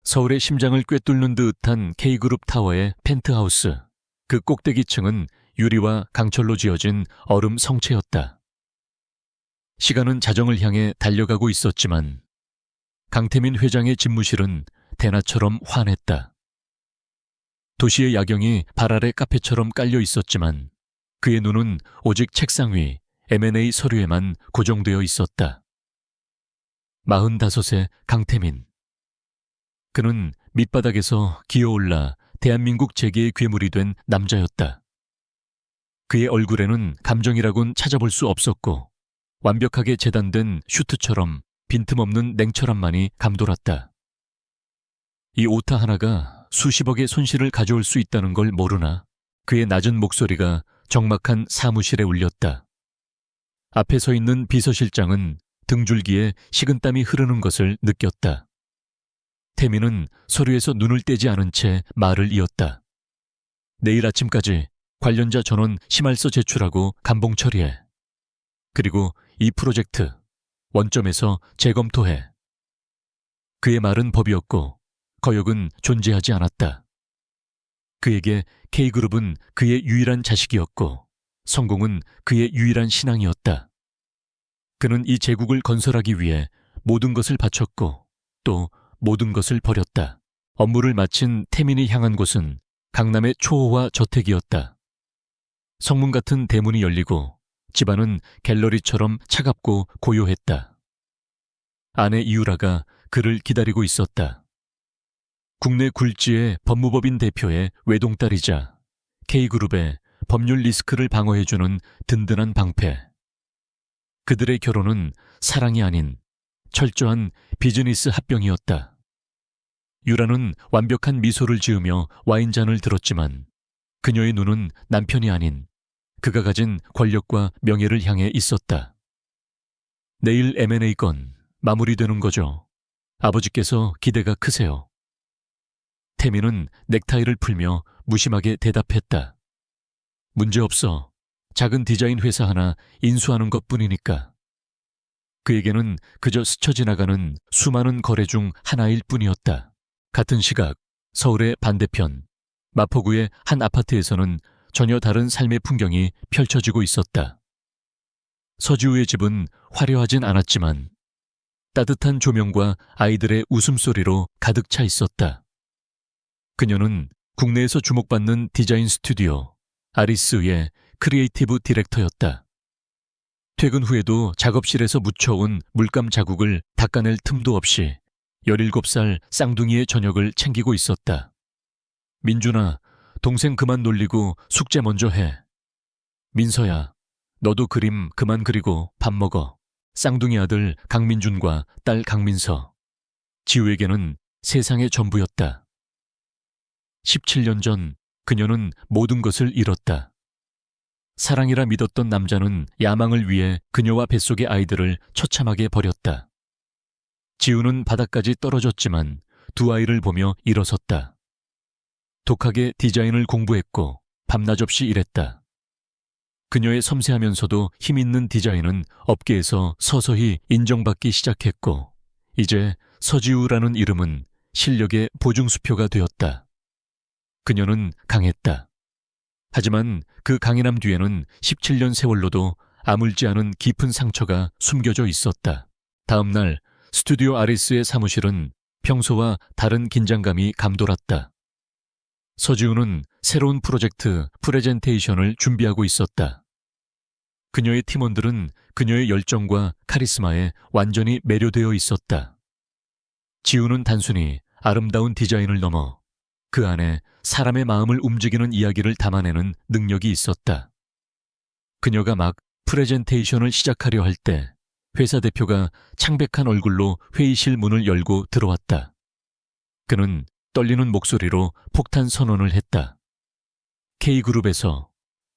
서울의 심장을 꿰뚫는 듯한 K그룹 타워의 펜트하우스. 그 꼭대기층은 유리와 강철로 지어진 얼음 성체였다. 시간은 자정을 향해 달려가고 있었지만 강태민 회장의 집무실은 대낮처럼 환했다. 도시의 야경이 발 아래 카페처럼 깔려 있었지만 그의 눈은 오직 책상 위 M&A 서류에만 고정되어 있었다. 45세 강태민. 그는 밑바닥에서 기어올라 대한민국 재계의 괴물이 된 남자였다. 그의 얼굴에는 감정이라곤 찾아볼 수 없었고 완벽하게 재단된 슈트처럼 빈틈없는 냉철함만이 감돌았다. 이 오타 하나가 수십억의 손실을 가져올 수 있다는 걸 모르나 그의 낮은 목소리가 적막한 사무실에 울렸다. 앞에 서 있는 비서실장은 등줄기에 식은땀이 흐르는 것을 느꼈다. 태민은 서류에서 눈을 떼지 않은 채 말을 이었다. 내일 아침까지 관련자 전원 심할서 제출하고 감봉 처리해. 그리고 이 프로젝트 원점에서 재검토해. 그의 말은 법이었고 거역은 존재하지 않았다. 그에게 K그룹은 그의 유일한 자식이었고 성공은 그의 유일한 신앙이었다. 그는 이 제국을 건설하기 위해 모든 것을 바쳤고 또 모든 것을 버렸다. 업무를 마친 태민이 향한 곳은 강남의 초호화 저택이었다. 성문 같은 대문이 열리고 집안은 갤러리처럼 차갑고 고요했다. 아내 이유라가 그를 기다리고 있었다. 국내 굴지의 법무법인 대표의 외동딸이자 K그룹의 법률 리스크를 방어해주는 든든한 방패. 그들의 결혼은 사랑이 아닌 철저한 비즈니스 합병이었다. 유라는 완벽한 미소를 지으며 와인잔을 들었지만 그녀의 눈은 남편이 아닌 그가 가진 권력과 명예를 향해 있었다. 내일 M&A 건 마무리되는 거죠. 아버지께서 기대가 크세요. 태민은 넥타이를 풀며 무심하게 대답했다. 문제없어. 작은 디자인 회사 하나 인수하는 것뿐이니까. 그에게는 그저 스쳐 지나가는 수많은 거래 중 하나일 뿐이었다. 같은 시각 서울의 반대편 마포구의 한 아파트에서는 전혀 다른 삶의 풍경이 펼쳐지고 있었다. 서지우의 집은 화려하진 않았지만 따뜻한 조명과 아이들의 웃음소리로 가득 차 있었다. 그녀는 국내에서 주목받는 디자인 스튜디오 아리스의 크리에이티브 디렉터였다. 퇴근 후에도 작업실에서 묻혀온 물감 자국을 닦아낼 틈도 없이 17살 쌍둥이의 저녁을 챙기고 있었다. 민준아, 동생 그만 놀리고 숙제 먼저 해. 민서야, 너도 그림 그만 그리고 밥 먹어. 쌍둥이 아들 강민준과 딸 강민서. 지우에게는 세상의 전부였다. 17년 전 그녀는 모든 것을 잃었다. 사랑이라 믿었던 남자는 야망을 위해 그녀와 뱃속의 아이들을 처참하게 버렸다. 지우는 바닥까지 떨어졌지만 두 아이를 보며 일어섰다. 독하게 디자인을 공부했고 밤낮 없이 일했다. 그녀의 섬세하면서도 힘있는 디자인은 업계에서 서서히 인정받기 시작했고 이제 서지우라는 이름은 실력의 보증수표가 되었다. 그녀는 강했다. 하지만 그 강인함 뒤에는 17년 세월로도 아물지 않은 깊은 상처가 숨겨져 있었다. 다음 날 스튜디오 아리스의 사무실은 평소와 다른 긴장감이 감돌았다. 서지우는 새로운 프로젝트 프레젠테이션을 준비하고 있었다. 그녀의 팀원들은 그녀의 열정과 카리스마에 완전히 매료되어 있었다. 지우는 단순히 아름다운 디자인을 넘어 그 안에 사람의 마음을 움직이는 이야기를 담아내는 능력이 있었다. 그녀가 막 프레젠테이션을 시작하려 할 때 회사 대표가 창백한 얼굴로 회의실 문을 열고 들어왔다. 그는 떨리는 목소리로 폭탄 선언을 했다. K그룹에서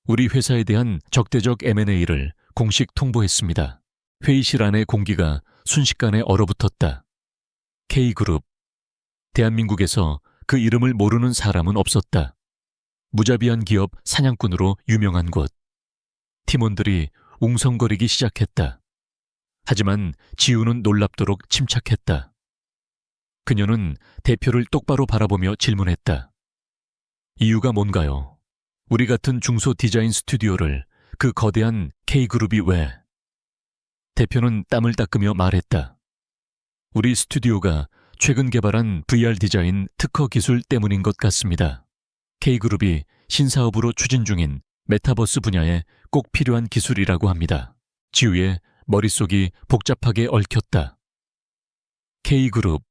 우리 회사에 대한 적대적 M&A를 공식 통보했습니다. 회의실 안의 공기가 순식간에 얼어붙었다. K그룹. 대한민국에서 그 이름을 모르는 사람은 없었다. 무자비한 기업 사냥꾼으로 유명한 곳. 팀원들이 웅성거리기 시작했다. 하지만 지우는 놀랍도록 침착했다. 그녀는 대표를 똑바로 바라보며 질문했다. 이유가 뭔가요? 우리 같은 중소 디자인 스튜디오를 그 거대한 K그룹이 왜? 대표는 땀을 닦으며 말했다. 우리 스튜디오가 최근 개발한 VR 디자인 특허 기술 때문인 것 같습니다. K그룹이 신사업으로 추진 중인 메타버스 분야에 꼭 필요한 기술이라고 합니다. 지우의 머릿속이 복잡하게 얽혔다. K그룹.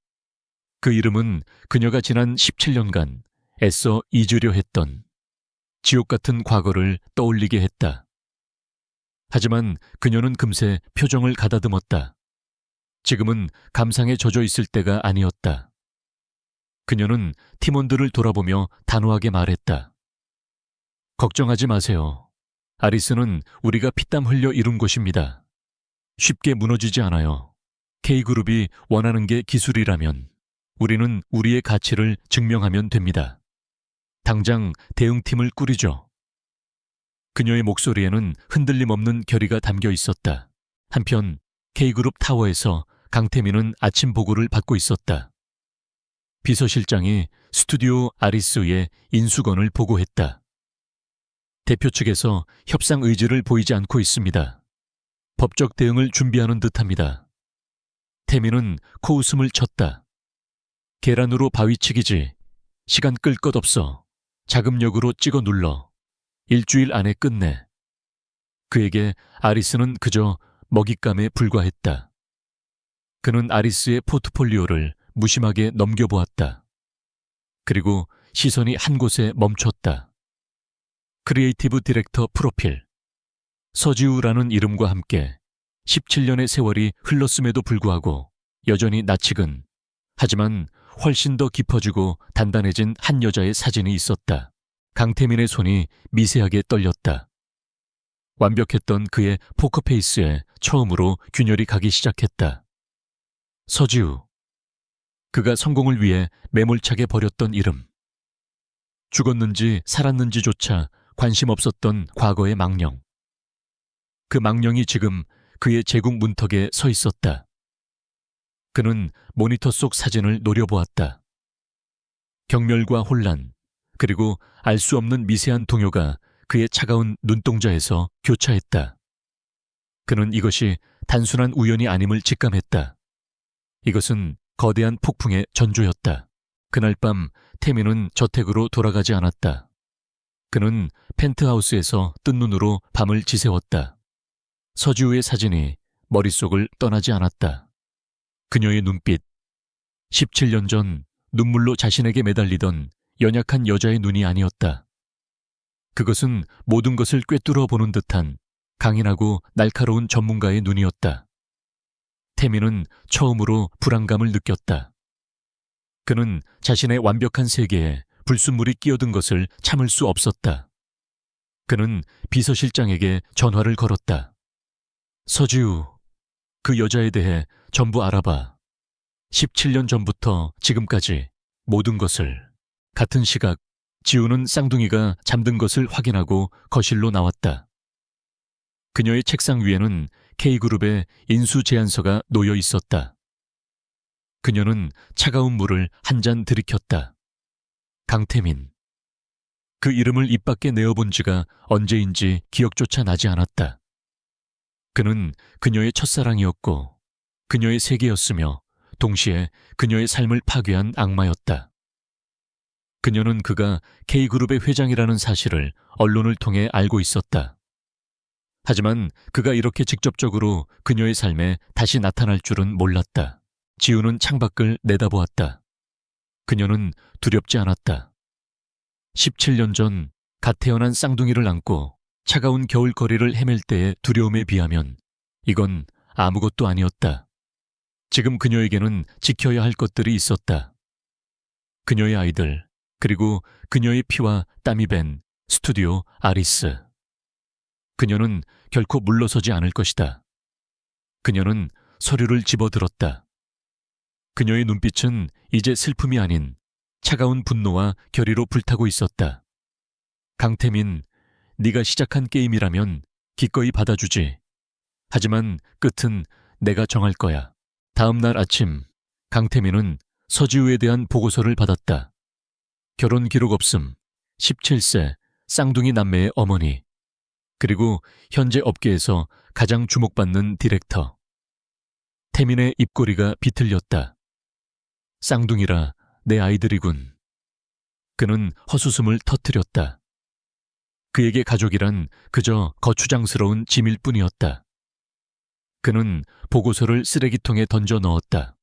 그 이름은 그녀가 지난 17년간 애써 잊으려 했던 지옥 같은 과거를 떠올리게 했다. 하지만 그녀는 금세 표정을 가다듬었다. 지금은 감상에 젖어 있을 때가 아니었다. 그녀는 팀원들을 돌아보며 단호하게 말했다. 걱정하지 마세요. 아리스는 우리가 피땀 흘려 이룬 곳입니다. 쉽게 무너지지 않아요. K그룹이 원하는 게 기술이라면 우리는 우리의 가치를 증명하면 됩니다. 당장 대응팀을 꾸리죠. 그녀의 목소리에는 흔들림 없는 결의가 담겨 있었다. 한편 K그룹 타워에서 강태민은 아침 보고를 받고 있었다. 비서실장이 스튜디오 아리스의 인수건을 보고했다. 대표 측에서 협상 의지를 보이지 않고 있습니다. 법적 대응을 준비하는 듯합니다. 태민은 코웃음을 쳤다. 계란으로 바위치기지. 시간 끌 것 없어. 자금력으로 찍어 눌러. 일주일 안에 끝내. 그에게 아리스는 그저 먹잇감에 불과했다. 그는 아리스의 포트폴리오를 무심하게 넘겨보았다. 그리고 시선이 한 곳에 멈췄다. 크리에이티브 디렉터 프로필. 서지우라는 이름과 함께 17년의 세월이 흘렀음에도 불구하고 여전히 낯익은, 하지만 훨씬 더 깊어지고 단단해진 한 여자의 사진이 있었다. 강태민의 손이 미세하게 떨렸다. 완벽했던 그의 포커페이스에 처음으로 균열이 가기 시작했다. 서지우. 그가 성공을 위해 매몰차게 버렸던 이름. 죽었는지 살았는지조차 관심 없었던 과거의 망령. 그 망령이 지금 그의 제국 문턱에 서 있었다. 그는 모니터 속 사진을 노려보았다. 경멸과 혼란, 그리고 알 수 없는 미세한 동요가 그의 차가운 눈동자에서 교차했다. 그는 이것이 단순한 우연이 아님을 직감했다. 이것은 거대한 폭풍의 전조였다. 그날 밤 태민은 저택으로 돌아가지 않았다. 그는 펜트하우스에서 뜬 눈으로 밤을 지새웠다. 서지우의 사진이 머릿속을 떠나지 않았다. 그녀의 눈빛. 17년 전 눈물로 자신에게 매달리던 연약한 여자의 눈이 아니었다. 그것은 모든 것을 꿰뚫어 보는 듯한 강인하고 날카로운 전문가의 눈이었다. 태민은 처음으로 불안감을 느꼈다. 그는 자신의 완벽한 세계에 불순물이 끼어든 것을 참을 수 없었다. 그는 비서실장에게 전화를 걸었다. 서지우, 그 여자에 대해 전부 알아봐. 17년 전부터 지금까지 모든 것을. 같은 시각, 지우는 쌍둥이가 잠든 것을 확인하고 거실로 나왔다. 그녀의 책상 위에는 K그룹의 인수 제안서가 놓여 있었다. 그녀는 차가운 물을 한 잔 들이켰다. 강태민. 그 이름을 입 밖에 내어본 지가 언제인지 기억조차 나지 않았다. 그는 그녀의 첫사랑이었고 그녀의 세계였으며 동시에 그녀의 삶을 파괴한 악마였다. 그녀는 그가 K그룹의 회장이라는 사실을 언론을 통해 알고 있었다. 하지만 그가 이렇게 직접적으로 그녀의 삶에 다시 나타날 줄은 몰랐다. 지우는 창밖을 내다보았다. 그녀는 두렵지 않았다. 17년 전 갓 태어난 쌍둥이를 안고 차가운 겨울거리를 헤맬 때의 두려움에 비하면 이건 아무것도 아니었다. 지금 그녀에게는 지켜야 할 것들이 있었다. 그녀의 아이들, 그리고 그녀의 피와 땀이 밴 스튜디오 아리스. 그녀는 결코 물러서지 않을 것이다. 그녀는 서류를 집어들었다. 그녀의 눈빛은 이제 슬픔이 아닌 차가운 분노와 결의로 불타고 있었다. 강태민, 네가 시작한 게임이라면 기꺼이 받아주지. 하지만 끝은 내가 정할 거야. 다음 날 아침, 강태민은 서지우에 대한 보고서를 받았다. 결혼 기록 없음, 17세, 쌍둥이 남매의 어머니, 그리고 현재 업계에서 가장 주목받는 디렉터. 태민의 입꼬리가 비틀렸다. 쌍둥이라 내 아이들이군. 그는 헛웃음을 터뜨렸다. 그에게 가족이란 그저 거추장스러운 짐일 뿐이었다. 그는 보고서를 쓰레기통에 던져 넣었다.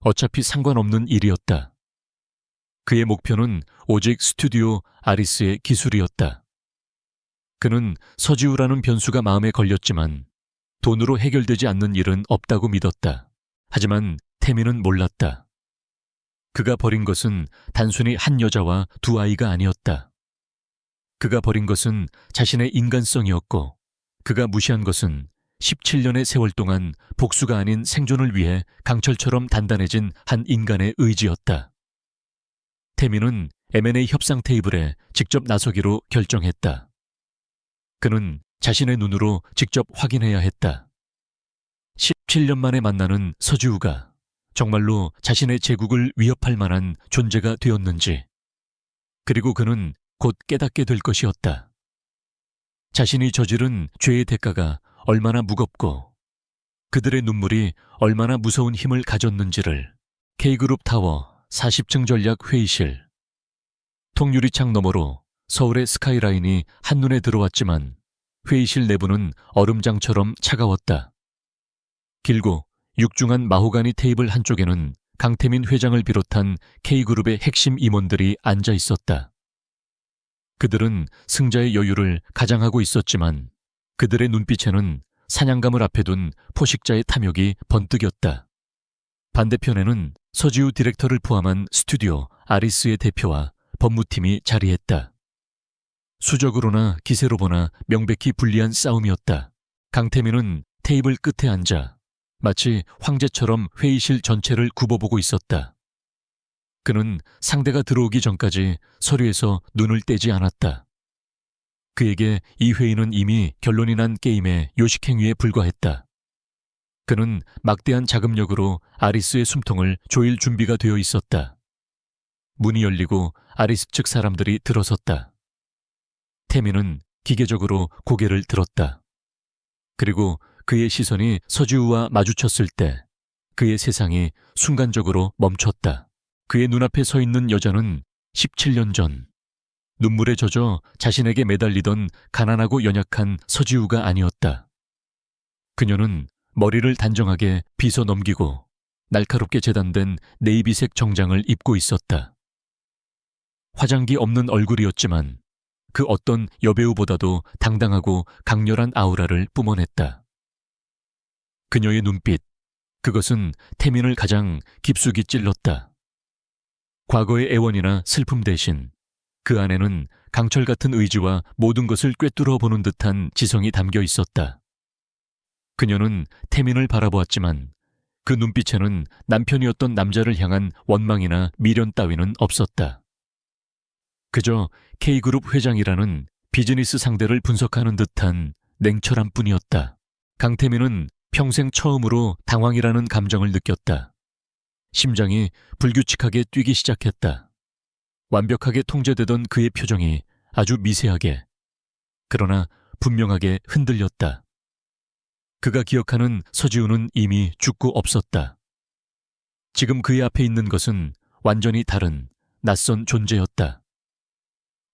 어차피 상관없는 일이었다. 그의 목표는 오직 스튜디오 아리스의 기술이었다. 그는 서지우라는 변수가 마음에 걸렸지만 돈으로 해결되지 않는 일은 없다고 믿었다. 하지만 태민은 몰랐다. 그가 버린 것은 단순히 한 여자와 두 아이가 아니었다. 그가 버린 것은 자신의 인간성이었고, 그가 무시한 것은 17년의 세월 동안 복수가 아닌 생존을 위해 강철처럼 단단해진 한 인간의 의지였다. 태민은 M&A 협상 테이블에 직접 나서기로 결정했다. 그는 자신의 눈으로 직접 확인해야 했다. 17년 만에 만나는 서지우가 정말로 자신의 제국을 위협할 만한 존재가 되었는지, 그리고 그는 곧 깨닫게 될 것이었다. 자신이 저지른 죄의 대가가 얼마나 무겁고 그들의 눈물이 얼마나 무서운 힘을 가졌는지를. K그룹 타워 40층 전략 회의실. 통유리창 너머로 서울의 스카이라인이 한눈에 들어왔지만 회의실 내부는 얼음장처럼 차가웠다. 길고 육중한 마호가니 테이블 한쪽에는 강태민 회장을 비롯한 K그룹의 핵심 임원들이 앉아 있었다. 그들은 승자의 여유를 가장하고 있었지만 그들의 눈빛에는 사냥감을 앞에 둔 포식자의 탐욕이 번뜩였다. 반대편에는 서지우 디렉터를 포함한 스튜디오 아리스의 대표와 법무팀이 자리했다. 수적으로나 기세로 보나 명백히 불리한 싸움이었다. 강태민은 테이블 끝에 앉아 마치 황제처럼 회의실 전체를 굽어보고 있었다. 그는 상대가 들어오기 전까지 서류에서 눈을 떼지 않았다. 그에게 이 회의는 이미 결론이 난 게임의 요식행위에 불과했다. 그는 막대한 자금력으로 아리스의 숨통을 조일 준비가 되어 있었다. 문이 열리고 아리스 측 사람들이 들어섰다. 태민은 기계적으로 고개를 들었다. 그리고 그의 시선이 서지우와 마주쳤을 때 그의 세상이 순간적으로 멈췄다. 그의 눈앞에 서 있는 여자는 17년 전 눈물에 젖어 자신에게 매달리던 가난하고 연약한 서지우가 아니었다. 그녀는 머리를 단정하게 빗어 넘기고 날카롭게 재단된 네이비색 정장을 입고 있었다. 화장기 없는 얼굴이었지만 그 어떤 여배우보다도 당당하고 강렬한 아우라를 뿜어냈다. 그녀의 눈빛, 그것은 태민을 가장 깊숙이 찔렀다. 과거의 애원이나 슬픔 대신 그 안에는 강철 같은 의지와 모든 것을 꿰뚫어 보는 듯한 지성이 담겨 있었다. 그녀는 태민을 바라보았지만 그 눈빛에는 남편이었던 남자를 향한 원망이나 미련 따위는 없었다. 그저 K그룹 회장이라는 비즈니스 상대를 분석하는 듯한 냉철함 뿐이었다. 강태민은 평생 처음으로 당황이라는 감정을 느꼈다. 심장이 불규칙하게 뛰기 시작했다. 완벽하게 통제되던 그의 표정이 아주 미세하게, 그러나 분명하게 흔들렸다. 그가 기억하는 서지우는 이미 죽고 없었다. 지금 그의 앞에 있는 것은 완전히 다른 낯선 존재였다.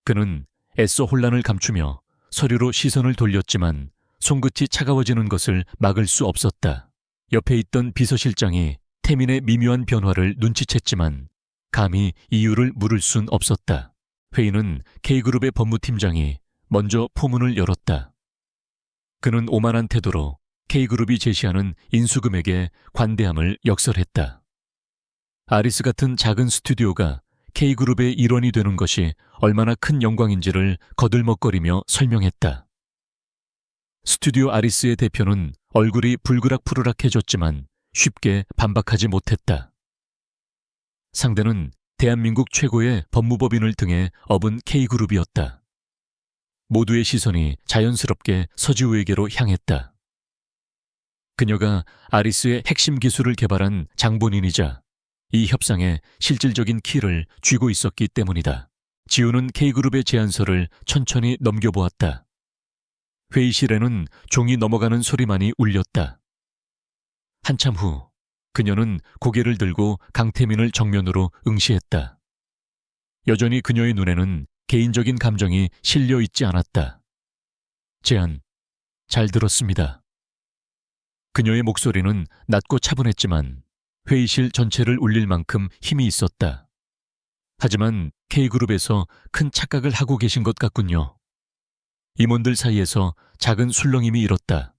그는 애써 혼란을 감추며 서류로 시선을 돌렸지만 손끝이 차가워지는 것을 막을 수 없었다. 옆에 있던 비서실장이 태민의 미묘한 변화를 눈치챘지만 감히 이유를 물을 순 없었다. 회의는 K그룹의 법무팀장이 먼저 포문을 열었다. 그는 오만한 태도로 K그룹이 제시하는 인수금액에 관대함을 역설했다. 아리스 같은 작은 스튜디오가 K그룹의 일원이 되는 것이 얼마나 큰 영광인지를 거들먹거리며 설명했다. 스튜디오 아리스의 대표는 얼굴이 불그락푸르락해졌지만 쉽게 반박하지 못했다. 상대는 대한민국 최고의 법무법인을 등에 업은 K그룹이었다. 모두의 시선이 자연스럽게 서지우에게로 향했다. 그녀가 아리스의 핵심 기술을 개발한 장본인이자 이 협상에 실질적인 키를 쥐고 있었기 때문이다. 지우는 K그룹의 제안서를 천천히 넘겨보았다. 회의실에는 종이 넘어가는 소리만이 울렸다. 한참 후 그녀는 고개를 들고 강태민을 정면으로 응시했다. 여전히 그녀의 눈에는 개인적인 감정이 실려 있지 않았다. 제안, 잘 들었습니다. 그녀의 목소리는 낮고 차분했지만 회의실 전체를 울릴 만큼 힘이 있었다. 하지만 K그룹에서 큰 착각을 하고 계신 것 같군요. 임원들 사이에서 작은 술렁임이 일었다.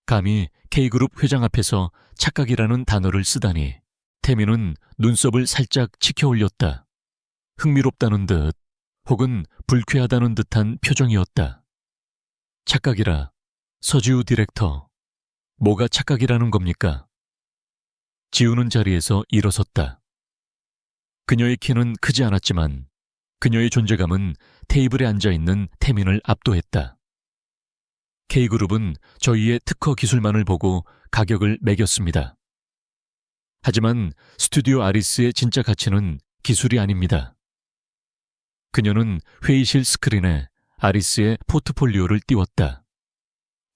감히 K그룹 회장 앞에서 착각이라는 단어를 쓰다니. 태민은 눈썹을 살짝 치켜 올렸다. 흥미롭다는 듯 혹은 불쾌하다는 듯한 표정이었다. 착각이라, 서지우 디렉터. 뭐가 착각이라는 겁니까? 지우는 자리에서 일어섰다. 그녀의 키는 크지 않았지만 그녀의 존재감은 테이블에 앉아있는 태민을 압도했다. K그룹은 저희의 특허 기술만을 보고 가격을 매겼습니다. 하지만 스튜디오 아리스의 진짜 가치는 기술이 아닙니다. 그녀는 회의실 스크린에 아리스의 포트폴리오를 띄웠다.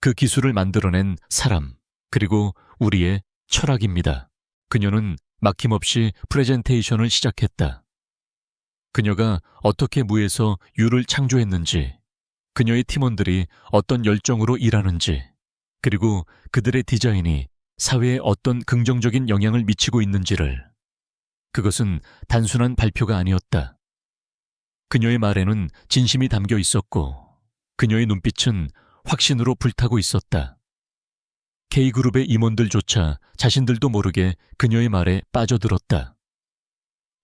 그 기술을 만들어낸 사람, 그리고 우리의 철학입니다. 그녀는 막힘없이 프레젠테이션을 시작했다. 그녀가 어떻게 무에서 유를 창조했는지, 그녀의 팀원들이 어떤 열정으로 일하는지, 그리고 그들의 디자인이 사회에 어떤 긍정적인 영향을 미치고 있는지를. 그것은 단순한 발표가 아니었다. 그녀의 말에는 진심이 담겨 있었고 그녀의 눈빛은 확신으로 불타고 있었다. K그룹의 임원들조차 자신들도 모르게 그녀의 말에 빠져들었다.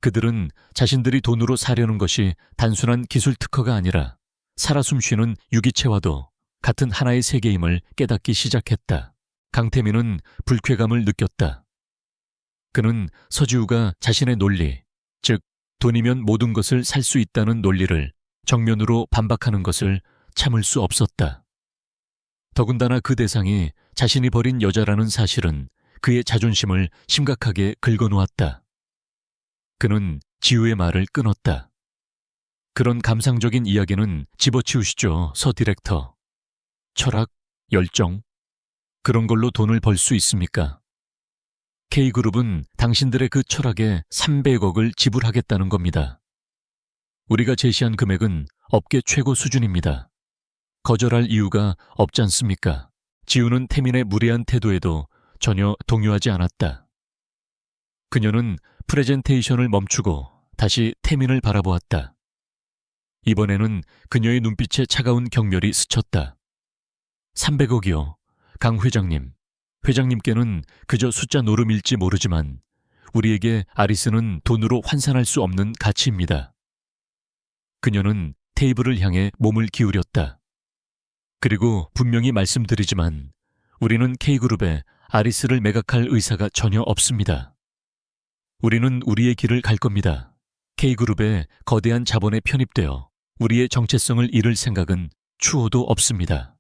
그들은 자신들이 돈으로 사려는 것이 단순한 기술 특허가 아니라 살아 숨쉬는 유기체와도 같은 하나의 세계임을 깨닫기 시작했다. 강태민은 불쾌감을 느꼈다. 그는 서지우가 자신의 논리, 즉 돈이면 모든 것을 살 수 있다는 논리를 정면으로 반박하는 것을 참을 수 없었다. 더군다나 그 대상이 자신이 버린 여자라는 사실은 그의 자존심을 심각하게 긁어놓았다. 그는 지우의 말을 끊었다. 그런 감상적인 이야기는 집어치우시죠, 서 디렉터. 철학, 열정, 그런 걸로 돈을 벌 수 있습니까? K그룹은 당신들의 그 철학에 300억을 지불하겠다는 겁니다. 우리가 제시한 금액은 업계 최고 수준입니다. 거절할 이유가 없지 않습니까? 지우는 태민의 무례한 태도에도 전혀 동요하지 않았다. 그녀는 프레젠테이션을 멈추고 다시 태민을 바라보았다. 이번에는 그녀의 눈빛에 차가운 경멸이 스쳤다. 300억이요. 강 회장님. 회장님께는 그저 숫자 노름일지 모르지만 우리에게 아리스는 돈으로 환산할 수 없는 가치입니다. 그녀는 테이블을 향해 몸을 기울였다. 그리고 분명히 말씀드리지만 우리는 K그룹에 아리스를 매각할 의사가 전혀 없습니다. 우리는 우리의 길을 갈 겁니다. K그룹의 거대한 자본에 편입되어 우리의 정체성을 잃을 생각은 추호도 없습니다.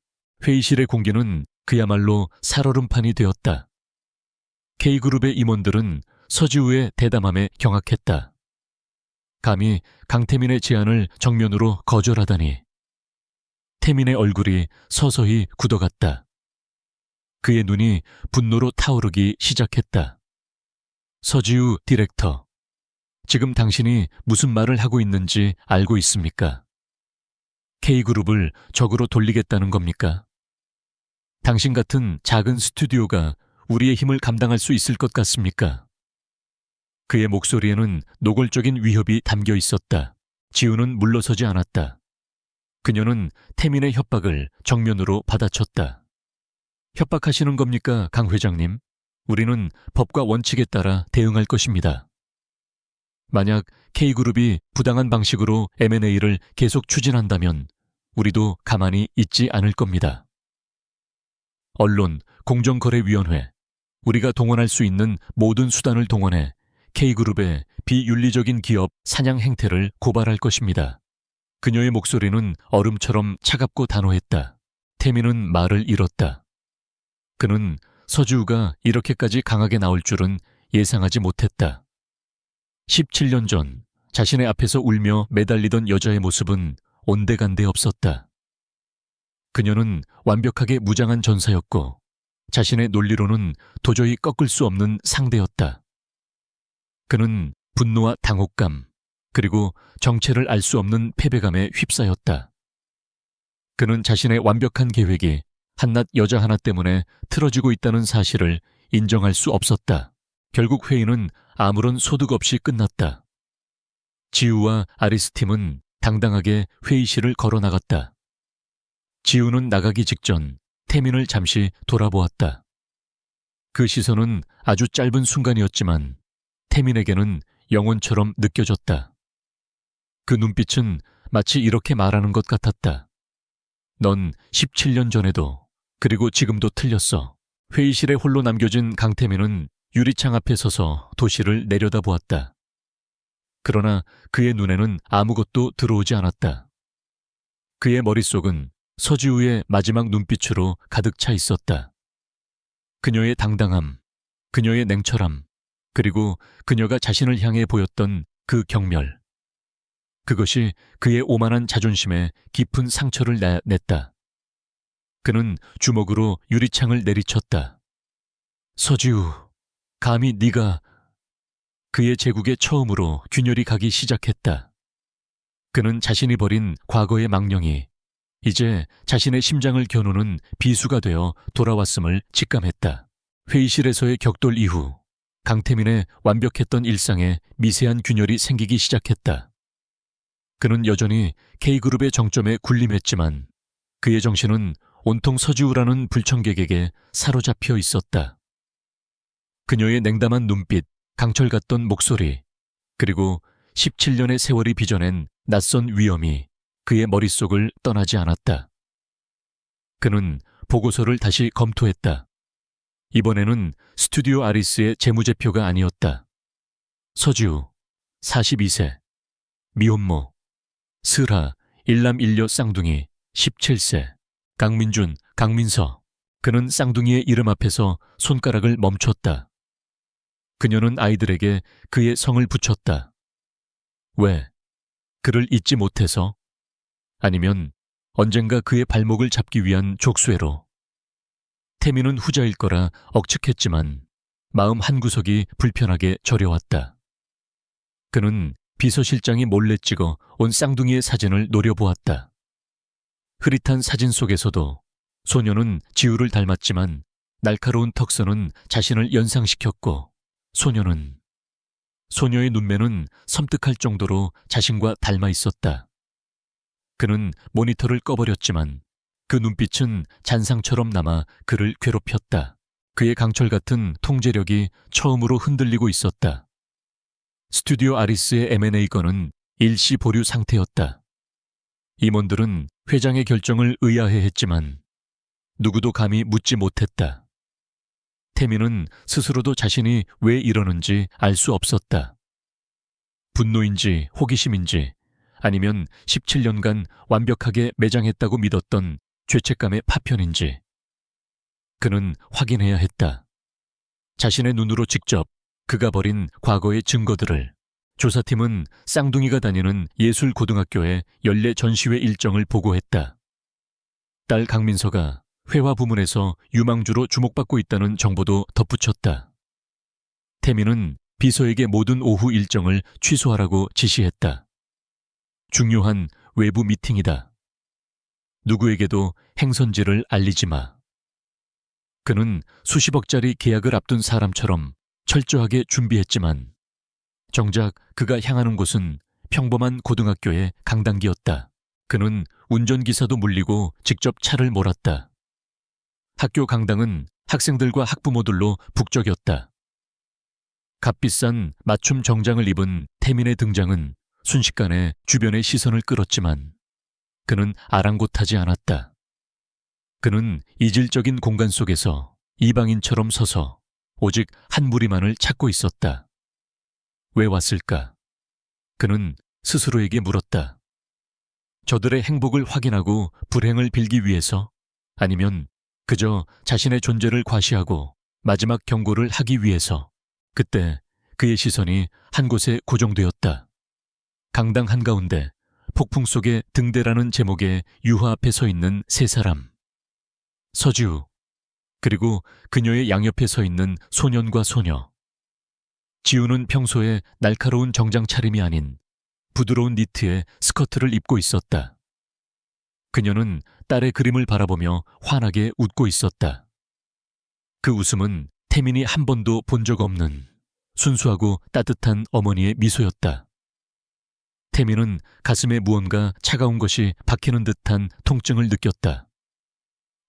회의실의 공기는 그야말로 살얼음판이 되었다. K그룹의 임원들은 서지우의 대담함에 경악했다. 감히 강태민의 제안을 정면으로 거절하다니. 태민의 얼굴이 서서히 굳어갔다. 그의 눈이 분노로 타오르기 시작했다. 서지우 디렉터, 지금 당신이 무슨 말을 하고 있는지 알고 있습니까? K그룹을 적으로 돌리겠다는 겁니까? 당신 같은 작은 스튜디오가 우리의 힘을 감당할 수 있을 것 같습니까? 그의 목소리에는 노골적인 위협이 담겨 있었다. 지우는 물러서지 않았다. 그녀는 태민의 협박을 정면으로 받아쳤다. 협박하시는 겁니까, 강 회장님? 우리는 법과 원칙에 따라 대응할 것입니다. 만약 K그룹이 부당한 방식으로 M&A를 계속 추진한다면 우리도 가만히 있지 않을 겁니다. 언론, 공정거래위원회, 우리가 동원할 수 있는 모든 수단을 동원해 K그룹의 비윤리적인 기업 사냥 행태를 고발할 것입니다. 그녀의 목소리는 얼음처럼 차갑고 단호했다. 태민은 말을 잃었다. 그는 서지우가 이렇게까지 강하게 나올 줄은 예상하지 못했다. 17년 전 자신의 앞에서 울며 매달리던 여자의 모습은 온데간데 없었다. 그녀는 완벽하게 무장한 전사였고 자신의 논리로는 도저히 꺾을 수 없는 상대였다. 그는 분노와 당혹감, 그리고 정체를 알 수 없는 패배감에 휩싸였다. 그는 자신의 완벽한 계획이 한낱 여자 하나 때문에 틀어지고 있다는 사실을 인정할 수 없었다. 결국 회의는 아무런 소득 없이 끝났다. 지우와 아리스팀은 당당하게 회의실을 걸어 나갔다. 지우는 나가기 직전 태민을 잠시 돌아보았다. 그 시선은 아주 짧은 순간이었지만 태민에게는 영혼처럼 느껴졌다. 그 눈빛은 마치 이렇게 말하는 것 같았다. 넌 17년 전에도 그리고 지금도 틀렸어. 회의실에 홀로 남겨진 강태민은 유리창 앞에 서서 도시를 내려다보았다. 그러나 그의 눈에는 아무것도 들어오지 않았다. 그의 머릿속은 서지우의 마지막 눈빛으로 가득 차 있었다. 그녀의 당당함, 그녀의 냉철함, 그리고 그녀가 자신을 향해 보였던 그 경멸. 그것이 그의 오만한 자존심에 깊은 상처를 냈다. 그는 주먹으로 유리창을 내리쳤다. 서지우, 감히 네가... 그의 제국에 처음으로 균열이 가기 시작했다. 그는 자신이 버린 과거의 망령이 이제 자신의 심장을 겨누는 비수가 되어 돌아왔음을 직감했다. 회의실에서의 격돌 이후 강태민의 완벽했던 일상에 미세한 균열이 생기기 시작했다. 그는 여전히 K그룹의 정점에 군림했지만 그의 정신은 온통 서지우라는 불청객에게 사로잡혀 있었다. 그녀의 냉담한 눈빛, 강철 같던 목소리, 그리고 17년의 세월이 빚어낸 낯선 위험이 그의 머릿속을 떠나지 않았다. 그는 보고서를 다시 검토했다. 이번에는 스튜디오 아리스의 재무제표가 아니었다. 서지우, 42세, 미혼모, 스라, 일남일녀 쌍둥이, 17세, 강민준, 강민서. 그는 쌍둥이의 이름 앞에서 손가락을 멈췄다. 그녀는 아이들에게 그의 성을 붙였다. 왜? 그를 잊지 못해서? 아니면 언젠가 그의 발목을 잡기 위한 족쇄로? 태민은 후자일 거라 억측했지만 마음 한구석이 불편하게 저려왔다. 그는 비서실장이 몰래 찍어 온 쌍둥이의 사진을 노려보았다. 흐릿한 사진 속에서도 소녀는 지우를 닮았지만 날카로운 턱선은 자신을 연상시켰고 소녀의 눈매는 섬뜩할 정도로 자신과 닮아 있었다. 그는 모니터를 꺼버렸지만 그 눈빛은 잔상처럼 남아 그를 괴롭혔다. 그의 강철 같은 통제력이 처음으로 흔들리고 있었다. 스튜디오 아리스의 M&A 건은 일시 보류 상태였다. 임원들은 회장의 결정을 의아해했지만 누구도 감히 묻지 못했다. 태민은 스스로도 자신이 왜 이러는지 알 수 없었다. 분노인지 호기심인지 아니면 17년간 완벽하게 매장했다고 믿었던 죄책감의 파편인지 그는 확인해야 했다. 자신의 눈으로 직접 그가 버린 과거의 증거들을. 조사팀은 쌍둥이가 다니는 예술고등학교의 연례 전시회 일정을 보고했다. 딸 강민서가 회화 부문에서 유망주로 주목받고 있다는 정보도 덧붙였다. 태민은 비서에게 모든 오후 일정을 취소하라고 지시했다. 중요한 외부 미팅이다. 누구에게도 행선지를 알리지 마. 그는 수십억짜리 계약을 앞둔 사람처럼 철저하게 준비했지만 정작 그가 향하는 곳은 평범한 고등학교의 강당기였다. 그는 운전기사도 물리고 직접 차를 몰았다. 학교 강당은 학생들과 학부모들로 북적였다. 값비싼 맞춤 정장을 입은 태민의 등장은 순식간에 주변의 시선을 끌었지만 그는 아랑곳하지 않았다. 그는 이질적인 공간 속에서 이방인처럼 서서 오직 한 무리만을 찾고 있었다. 왜 왔을까? 그는 스스로에게 물었다. 저들의 행복을 확인하고 불행을 빌기 위해서? 아니면 그저 자신의 존재를 과시하고 마지막 경고를 하기 위해서? 그때 그의 시선이 한 곳에 고정되었다. 강당 한가운데 폭풍 속의 등대라는 제목의 유화 앞에 서 있는 세 사람. 서지우, 그리고 그녀의 양옆에 서 있는 소년과 소녀. 지우는 평소에 날카로운 정장 차림이 아닌 부드러운 니트에 스커트를 입고 있었다. 그녀는 딸의 그림을 바라보며 환하게 웃고 있었다. 그 웃음은 태민이 한 번도 본 적 없는 순수하고 따뜻한 어머니의 미소였다. 태민은 가슴에 무언가 차가운 것이 박히는 듯한 통증을 느꼈다.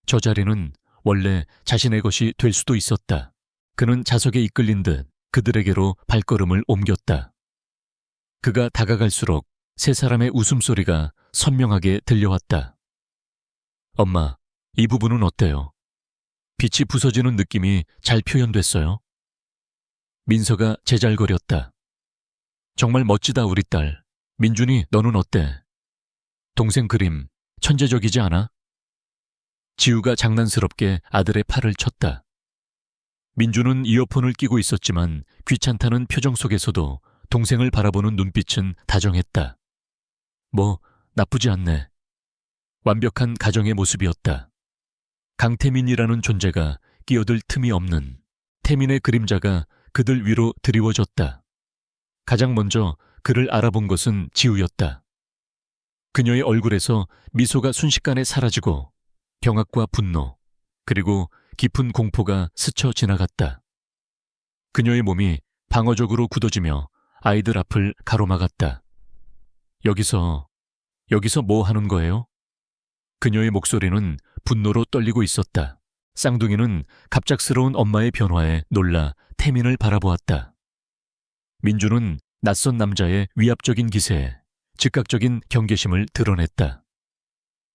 저 자리는 원래 자신의 것이 될 수도 있었다. 그는 자석에 이끌린 듯 그들에게로 발걸음을 옮겼다. 그가 다가갈수록 세 사람의 웃음소리가 선명하게 들려왔다. 엄마, 이 부분은 어때요? 빛이 부서지는 느낌이 잘 표현됐어요? 민서가 제잘거렸다. 정말 멋지다, 우리 딸. 민준이, 너는 어때? 동생 그림 천재적이지 않아? 지우가 장난스럽게 아들의 팔을 쳤다. 민준은 이어폰을 끼고 있었지만 귀찮다는 표정 속에서도 동생을 바라보는 눈빛은 다정했다. 뭐, 나쁘지 않네. 완벽한 가정의 모습이었다. 강태민이라는 존재가 끼어들 틈이 없는 태민의 그림자가 그들 위로 드리워졌다. 가장 먼저 그를 알아본 것은 지우였다. 그녀의 얼굴에서 미소가 순식간에 사라지고 경악과 분노, 그리고 깊은 공포가 스쳐 지나갔다. 그녀의 몸이 방어적으로 굳어지며 아이들 앞을 가로막았다. 여기서 뭐 하는 거예요? 그녀의 목소리는 분노로 떨리고 있었다. 쌍둥이는 갑작스러운 엄마의 변화에 놀라 태민을 바라보았다. 민주는 낯선 남자의 위압적인 기세에 즉각적인 경계심을 드러냈다.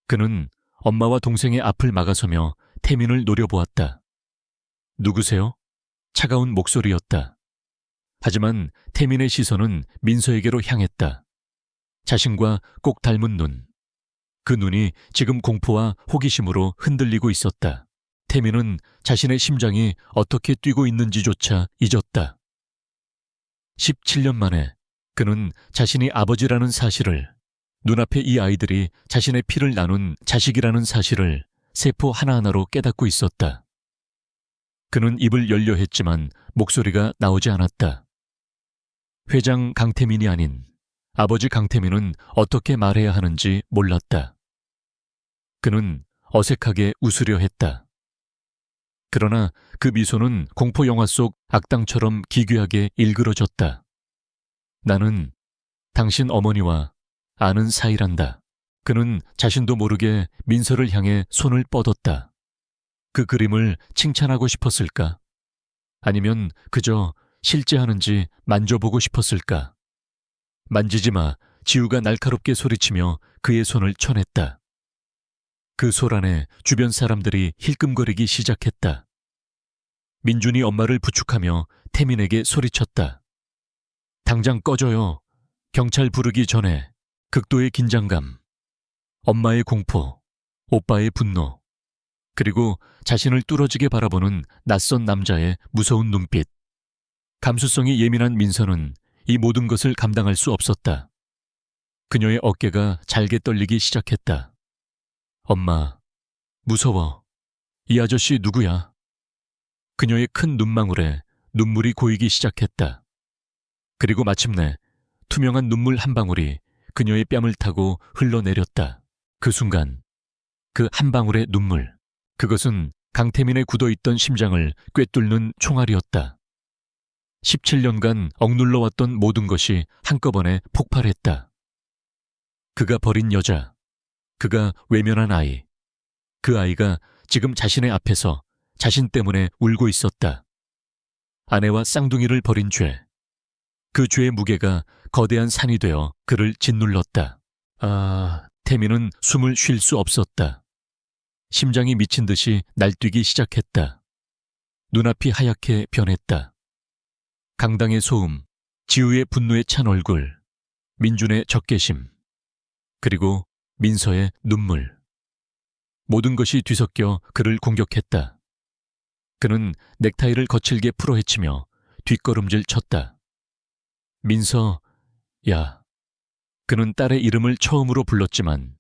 그는 엄마와 동생의 앞을 막아서며 태민을 노려보았다. 누구세요? 차가운 목소리였다. 하지만 태민의 시선은 민서에게로 향했다. 자신과 꼭 닮은 눈. 그 눈이 지금 공포와 호기심으로 흔들리고 있었다. 태민은 자신의 심장이 어떻게 뛰고 있는지조차 잊었다. 17년 만에 그는 자신이 아버지라는 사실을, 눈앞에 이 아이들이 자신의 피를 나눈 자식이라는 사실을 세포 하나하나로 깨닫고 있었다. 그는 입을 열려 했지만 목소리가 나오지 않았다. 회장 강태민이 아닌 아버지 강태민은 어떻게 말해야 하는지 몰랐다. 그는 어색하게 웃으려 했다. 그러나 그 미소는 공포 영화 속 악당처럼 기괴하게 일그러졌다. 나는 당신 어머니와 아는 사이란다. 그는 자신도 모르게 민서를 향해 손을 뻗었다. 그 그림을 칭찬하고 싶었을까? 아니면 그저 실제하는지 만져보고 싶었을까? 만지지 마, 지우가 날카롭게 소리치며 그의 손을 쳐냈다. 그 소란에 주변 사람들이 힐끔거리기 시작했다. 민준이 엄마를 부축하며 태민에게 소리쳤다. 당장 꺼져요. 경찰 부르기 전에. 극도의 긴장감, 엄마의 공포, 오빠의 분노, 그리고 자신을 뚫어지게 바라보는 낯선 남자의 무서운 눈빛. 감수성이 예민한 민서는 이 모든 것을 감당할 수 없었다. 그녀의 어깨가 잘게 떨리기 시작했다. 엄마, 무서워. 이 아저씨 누구야? 그녀의 큰 눈망울에 눈물이 고이기 시작했다. 그리고 마침내 투명한 눈물 한 방울이 그녀의 뺨을 타고 흘러내렸다. 그 순간 그 한 방울의 눈물, 그것은 강태민의 굳어있던 심장을 꿰뚫는 총알이었다. 17년간 억눌러왔던 모든 것이 한꺼번에 폭발했다. 그가 버린 여자, 그가 외면한 아이, 그 아이가 지금 자신의 앞에서 자신 때문에 울고 있었다. 아내와 쌍둥이를 버린 죄, 그 죄의 무게가 거대한 산이 되어 그를 짓눌렀다. 태민은 숨을 쉴 수 없었다. 심장이 미친 듯이 날뛰기 시작했다. 눈앞이 하얗게 변했다. 강당의 소음, 지우의 분노에 찬 얼굴, 민준의 적개심, 그리고 민서의 눈물. 모든 것이 뒤섞여 그를 공격했다. 그는 넥타이를 거칠게 풀어헤치며 뒷걸음질 쳤다. 민서, 야. 그는 딸의 이름을 처음으로 불렀지만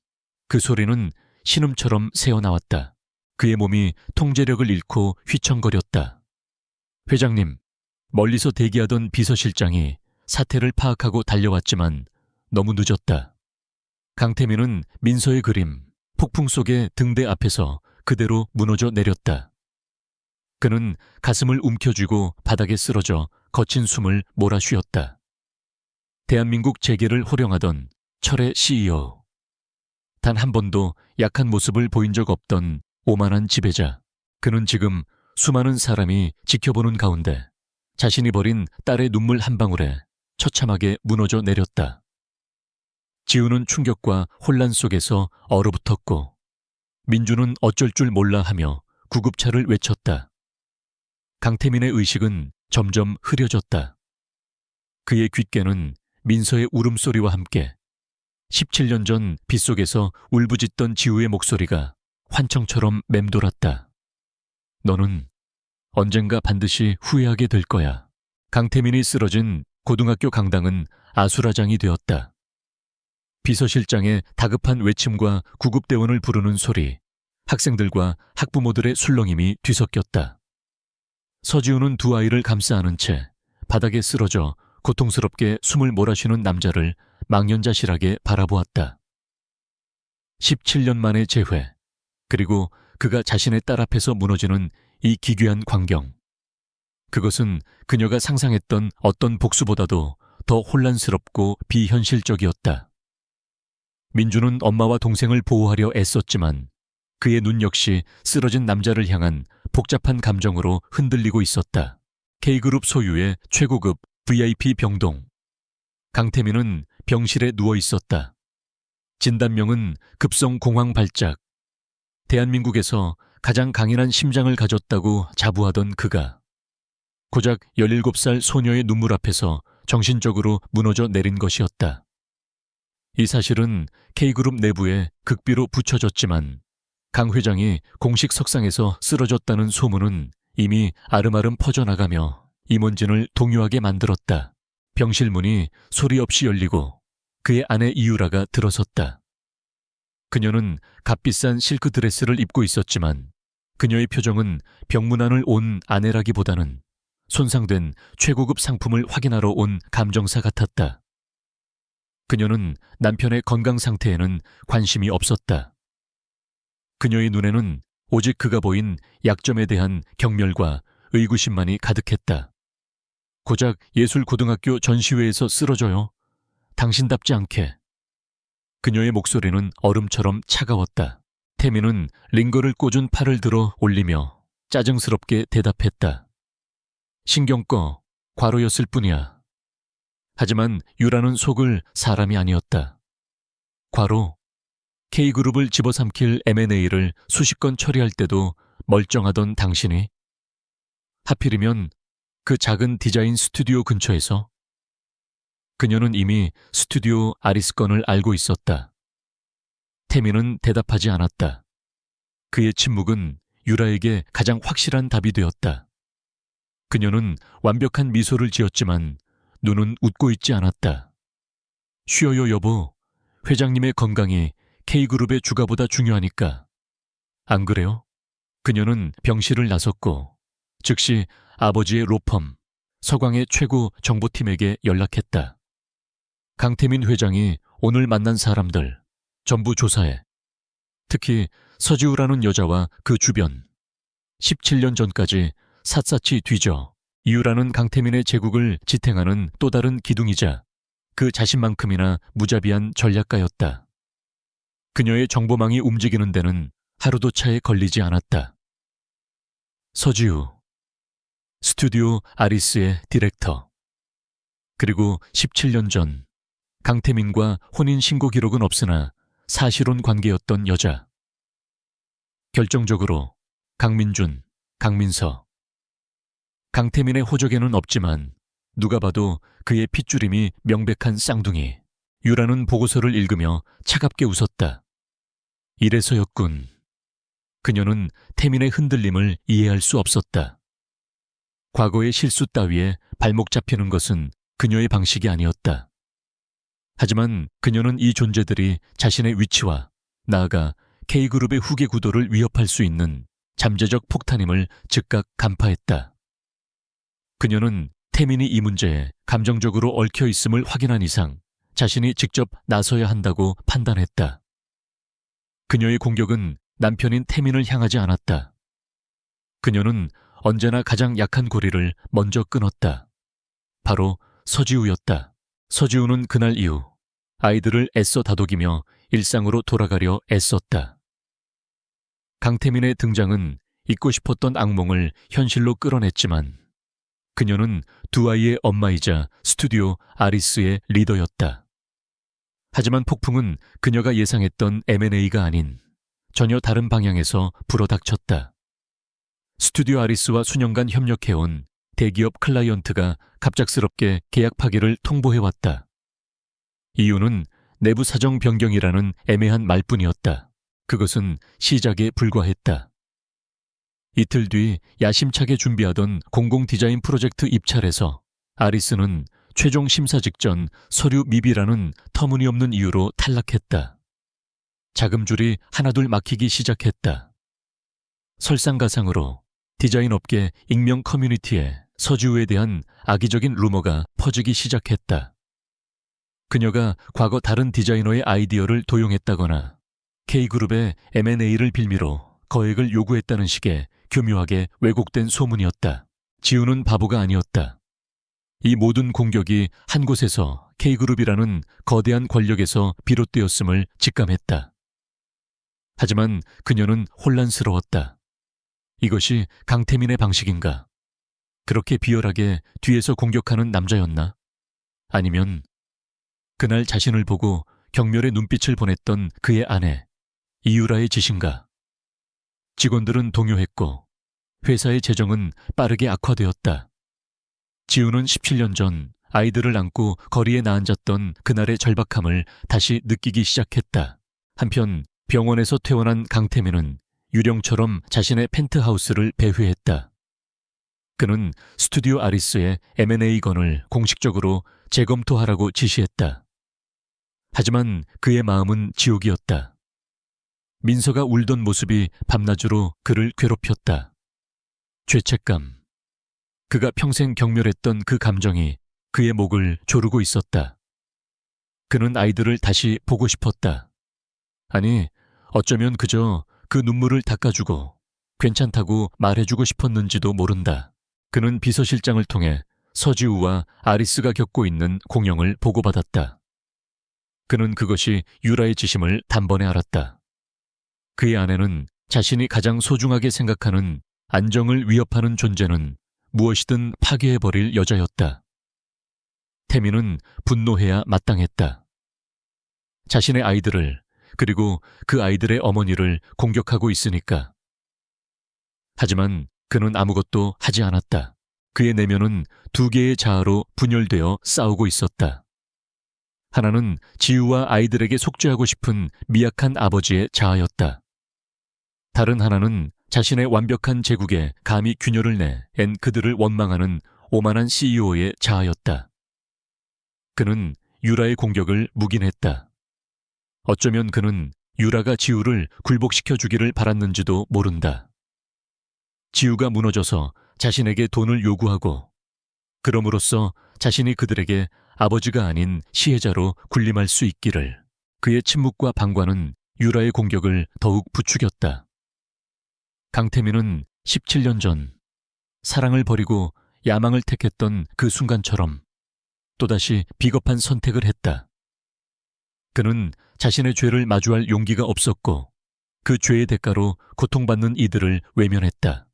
그 소리는 신음처럼 새어나왔다. 그의 몸이 통제력을 잃고 휘청거렸다. 회장님, 멀리서 대기하던 비서실장이 사태를 파악하고 달려왔지만 너무 늦었다. 강태민은 민서의 그림, 폭풍 속의 등대 앞에서 그대로 무너져 내렸다. 그는 가슴을 움켜쥐고 바닥에 쓰러져 거친 숨을 몰아쉬었다. 대한민국 재계를 호령하던 철의 CEO. 단 한 번도 약한 모습을 보인 적 없던 오만한 지배자. 그는 지금 수많은 사람이 지켜보는 가운데 자신이 버린 딸의 눈물 한 방울에 처참하게 무너져 내렸다. 지우는 충격과 혼란 속에서 얼어붙었고 민주는 어쩔 줄 몰라 하며 구급차를 외쳤다. 강태민의 의식은 점점 흐려졌다. 그의 귓가는 민서의 울음소리와 함께 17년 전 빗속에서 울부짖던 지우의 목소리가 환청처럼 맴돌았다. 너는 언젠가 반드시 후회하게 될 거야. 강태민이 쓰러진 고등학교 강당은 아수라장이 되었다. 비서실장의 다급한 외침과 구급대원을 부르는 소리, 학생들과 학부모들의 술렁임이 뒤섞였다. 서지우는 두 아이를 감싸 안은 채 바닥에 쓰러져 고통스럽게 숨을 몰아쉬는 남자를 망연자실하게 바라보았다. 17년 만의 재회, 그리고 그가 자신의 딸 앞에서 무너지는 이 기괴한 광경. 그것은 그녀가 상상했던 어떤 복수보다도 더 혼란스럽고 비현실적이었다. 민주는 엄마와 동생을 보호하려 애썼지만 그의 눈 역시 쓰러진 남자를 향한 복잡한 감정으로 흔들리고 있었다. K그룹 소유의 최고급 VIP 병동. 강태민은 병실에 누워 있었다. 진단명은 급성 공황 발작. 대한민국에서 가장 강인한 심장을 가졌다고 자부하던 그가 고작 17살 소녀의 눈물 앞에서 정신적으로 무너져 내린 것이었다. 이 사실은 K그룹 내부에 극비로 붙여졌지만 강 회장이 공식 석상에서 쓰러졌다는 소문은 이미 아름아름 퍼져나가며 임원진을 동요하게 만들었다. 병실 문이 소리 없이 열리고 그의 아내 이유라가 들어섰다. 그녀는 값비싼 실크 드레스를 입고 있었지만 그녀의 표정은 병문안을 온 아내라기보다는 손상된 최고급 상품을 확인하러 온 감정사 같았다. 그녀는 남편의 건강 상태에는 관심이 없었다. 그녀의 눈에는 오직 그가 보인 약점에 대한 경멸과 의구심만이 가득했다. 고작 예술고등학교 전시회에서 쓰러져요. 당신답지 않게. 그녀의 목소리는 얼음처럼 차가웠다. 태민은 링거를 꽂은 팔을 들어 올리며 짜증스럽게 대답했다. 신경 꺼. 과로였을 뿐이야. 하지만 유라는 속을 사람이 아니었다. 과로. K그룹을 집어삼킬 M&A를 수십 건 처리할 때도 멀쩡하던 당신이 하필이면 그 작은 디자인 스튜디오 근처에서. 그녀는 이미 스튜디오 아리스 건을 알고 있었다. 태민은 대답하지 않았다. 그의 침묵은 유라에게 가장 확실한 답이 되었다. 그녀는 완벽한 미소를 지었지만 눈은 웃고 있지 않았다. 쉬어요 여보. 회장님의 건강이 K그룹의 주가보다 중요하니까. 안 그래요? 그녀는 병실을 나섰고 즉시 아버지의 로펌, 서광의 최고 정보팀에게 연락했다. 강태민 회장이 오늘 만난 사람들 전부 조사해. 특히 서지우라는 여자와 그 주변. 17년 전까지 샅샅이 뒤져 이유라는 강태민의 제국을 지탱하는 또 다른 기둥이자 그 자신만큼이나 무자비한 전략가였다. 그녀의 정보망이 움직이는 데는 하루도 차에 걸리지 않았다. 서지우, 스튜디오 아리스의 디렉터. 그리고 17년 전 강태민과 혼인신고 기록은 없으나 사실혼 관계였던 여자. 결정적으로 강민준, 강민서. 강태민의 호적에는 없지만 누가 봐도 그의 핏줄임이 명백한 쌍둥이. 유라는 보고서를 읽으며 차갑게 웃었다. 이래서였군. 그녀는 태민의 흔들림을 이해할 수 없었다. 과거의 실수 따위에 발목 잡히는 것은 그녀의 방식이 아니었다. 하지만 그녀는 이 존재들이 자신의 위치와 나아가 K그룹의 후계 구도를 위협할 수 있는 잠재적 폭탄임을 즉각 간파했다. 그녀는 태민이 이 문제에 감정적으로 얽혀 있음을 확인한 이상 자신이 직접 나서야 한다고 판단했다. 그녀의 공격은 남편인 태민을 향하지 않았다. 그녀는 언제나 가장 약한 고리를 먼저 끊었다. 바로 서지우였다. 서지우는 그날 이후 아이들을 애써 다독이며 일상으로 돌아가려 애썼다. 강태민의 등장은 잊고 싶었던 악몽을 현실로 끌어냈지만 그녀는 두 아이의 엄마이자 스튜디오 아리스의 리더였다. 하지만 폭풍은 그녀가 예상했던 M&A가 아닌 전혀 다른 방향에서 불어닥쳤다. 스튜디오 아리스와 수년간 협력해온 대기업 클라이언트가 갑작스럽게 계약 파기를 통보해왔다. 이유는 내부 사정 변경이라는 애매한 말뿐이었다. 그것은 시작에 불과했다. 이틀 뒤 야심차게 준비하던 공공 디자인 프로젝트 입찰에서 아리스는 최종 심사 직전 서류 미비라는 터무니없는 이유로 탈락했다. 자금줄이 하나둘 막히기 시작했다. 설상가상으로 디자인 업계 익명 커뮤니티에 서지우에 대한 악의적인 루머가 퍼지기 시작했다. 그녀가 과거 다른 디자이너의 아이디어를 도용했다거나 K그룹의 M&A를 빌미로 거액을 요구했다는 식의 교묘하게 왜곡된 소문이었다. 지우는 바보가 아니었다. 이 모든 공격이 한 곳에서 K그룹이라는 거대한 권력에서 비롯되었음을 직감했다. 하지만 그녀는 혼란스러웠다. 이것이 강태민의 방식인가? 그렇게 비열하게 뒤에서 공격하는 남자였나? 아니면 그날 자신을 보고 경멸의 눈빛을 보냈던 그의 아내 이유라의 짓인가? 직원들은 동요했고 회사의 재정은 빠르게 악화되었다. 지우는 17년 전 아이들을 안고 거리에 나앉았던 그날의 절박함을 다시 느끼기 시작했다. 한편 병원에서 퇴원한 강태민은 유령처럼 자신의 펜트하우스를 배회했다. 그는 스튜디오 아리스의 M&A건을 공식적으로 재검토하라고 지시했다. 하지만 그의 마음은 지옥이었다. 민서가 울던 모습이 밤낮으로 그를 괴롭혔다. 죄책감. 그가 평생 경멸했던 그 감정이 그의 목을 조르고 있었다. 그는 아이들을 다시 보고 싶었다. 아니, 어쩌면 그저 그 눈물을 닦아주고 괜찮다고 말해주고 싶었는지도 모른다. 그는 비서실장을 통해 서지우와 아리스가 겪고 있는 공영을 보고받았다. 그는 그것이 유라의 짓임을 단번에 알았다. 그의 아내는 자신이 가장 소중하게 생각하는 안정을 위협하는 존재는 무엇이든 파괴해버릴 여자였다. 태민은 분노해야 마땅했다. 자신의 아이들을 그리고 그 아이들의 어머니를 공격하고 있으니까. 하지만 그는 아무것도 하지 않았다. 그의 내면은 두 개의 자아로 분열되어 싸우고 있었다. 하나는 지우와 아이들에게 속죄하고 싶은 미약한 아버지의 자아였다. 다른 하나는 자신의 완벽한 제국에 감히 균열을 낸 그들을 원망하는 오만한 CEO의 자아였다. 그는 유라의 공격을 묵인했다. 어쩌면 그는 유라가 지우를 굴복시켜 주기를 바랐는지도 모른다. 지우가 무너져서 자신에게 돈을 요구하고 그럼으로써 자신이 그들에게 아버지가 아닌 시혜자로 군림할 수 있기를. 그의 침묵과 방관은 유라의 공격을 더욱 부추겼다. 강태민은 17년 전 사랑을 버리고 야망을 택했던 그 순간처럼 또다시 비겁한 선택을 했다. 그는 자신의 죄를 마주할 용기가 없었고 그 죄의 대가로 고통받는 이들을 외면했다.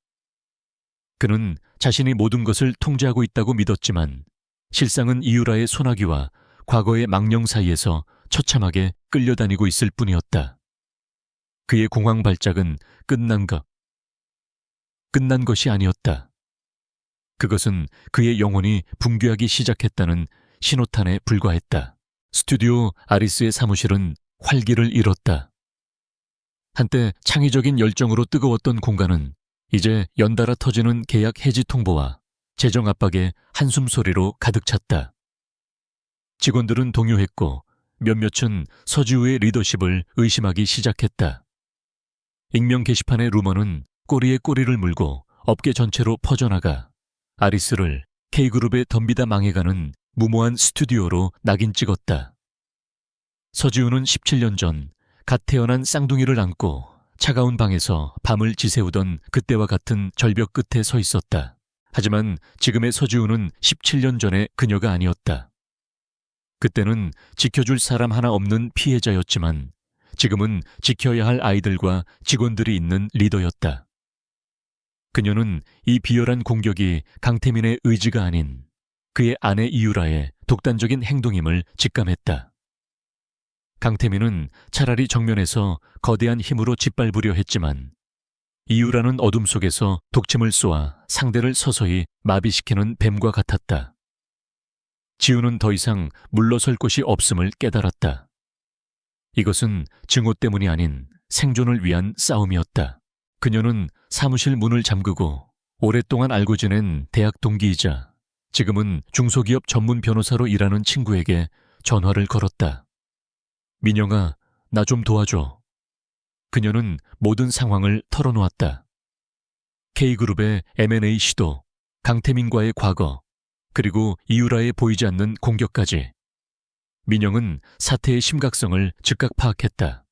그는 자신이 모든 것을 통제하고 있다고 믿었지만 실상은 이유라의 소나기와 과거의 망령 사이에서 처참하게 끌려다니고 있을 뿐이었다. 그의 공황 발작은 끝난 것이 아니었다. 그것은 그의 영혼이 붕괴하기 시작했다는 신호탄에 불과했다. 스튜디오 아리스의 사무실은 활기를 잃었다. 한때 창의적인 열정으로 뜨거웠던 공간은 이제 연달아 터지는 계약 해지 통보와 재정 압박의 한숨 소리로 가득 찼다. 직원들은 동요했고 몇몇은 서지우의 리더십을 의심하기 시작했다. 익명 게시판의 루머는 꼬리에 꼬리를 물고 업계 전체로 퍼져나가 아리스를 K그룹에 덤비다 망해가는 무모한 스튜디오로 낙인 찍었다. 서지우는 17년 전 갓 태어난 쌍둥이를 안고 차가운 방에서 밤을 지새우던 그때와 같은 절벽 끝에 서 있었다. 하지만 지금의 서지우는 17년 전의 그녀가 아니었다. 그때는 지켜줄 사람 하나 없는 피해자였지만 지금은 지켜야 할 아이들과 직원들이 있는 리더였다. 그녀는 이 비열한 공격이 강태민의 의지가 아닌 그의 아내 이유라의 독단적인 행동임을 직감했다. 강태민은 차라리 정면에서 거대한 힘으로 짓밟으려 했지만 이유라는 어둠 속에서 독침을 쏘아 상대를 서서히 마비시키는 뱀과 같았다. 지우는 더 이상 물러설 곳이 없음을 깨달았다. 이것은 증오 때문이 아닌 생존을 위한 싸움이었다. 그녀는 사무실 문을 잠그고 오랫동안 알고 지낸 대학 동기이자 지금은 중소기업 전문 변호사로 일하는 친구에게 전화를 걸었다. 민영아, 나 좀 도와줘. 그녀는 모든 상황을 털어놓았다. K그룹의 M&A 시도, 강태민과의 과거, 그리고 이유라의 보이지 않는 공격까지. 민영은 사태의 심각성을 즉각 파악했다.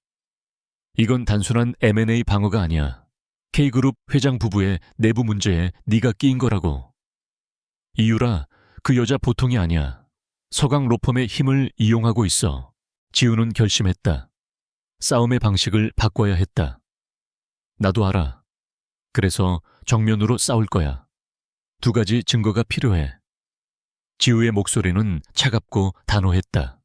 이건 단순한 M&A 방어가 아니야. K그룹 회장 부부의 내부 문제에 네가 끼인 거라고. 이유라, 그 여자 보통이 아니야. 서강 로펌의 힘을 이용하고 있어. 지우는 결심했다. 싸움의 방식을 바꿔야 했다. 나도 알아. 그래서 정면으로 싸울 거야. 2가지 증거가 필요해. 지우의 목소리는 차갑고 단호했다.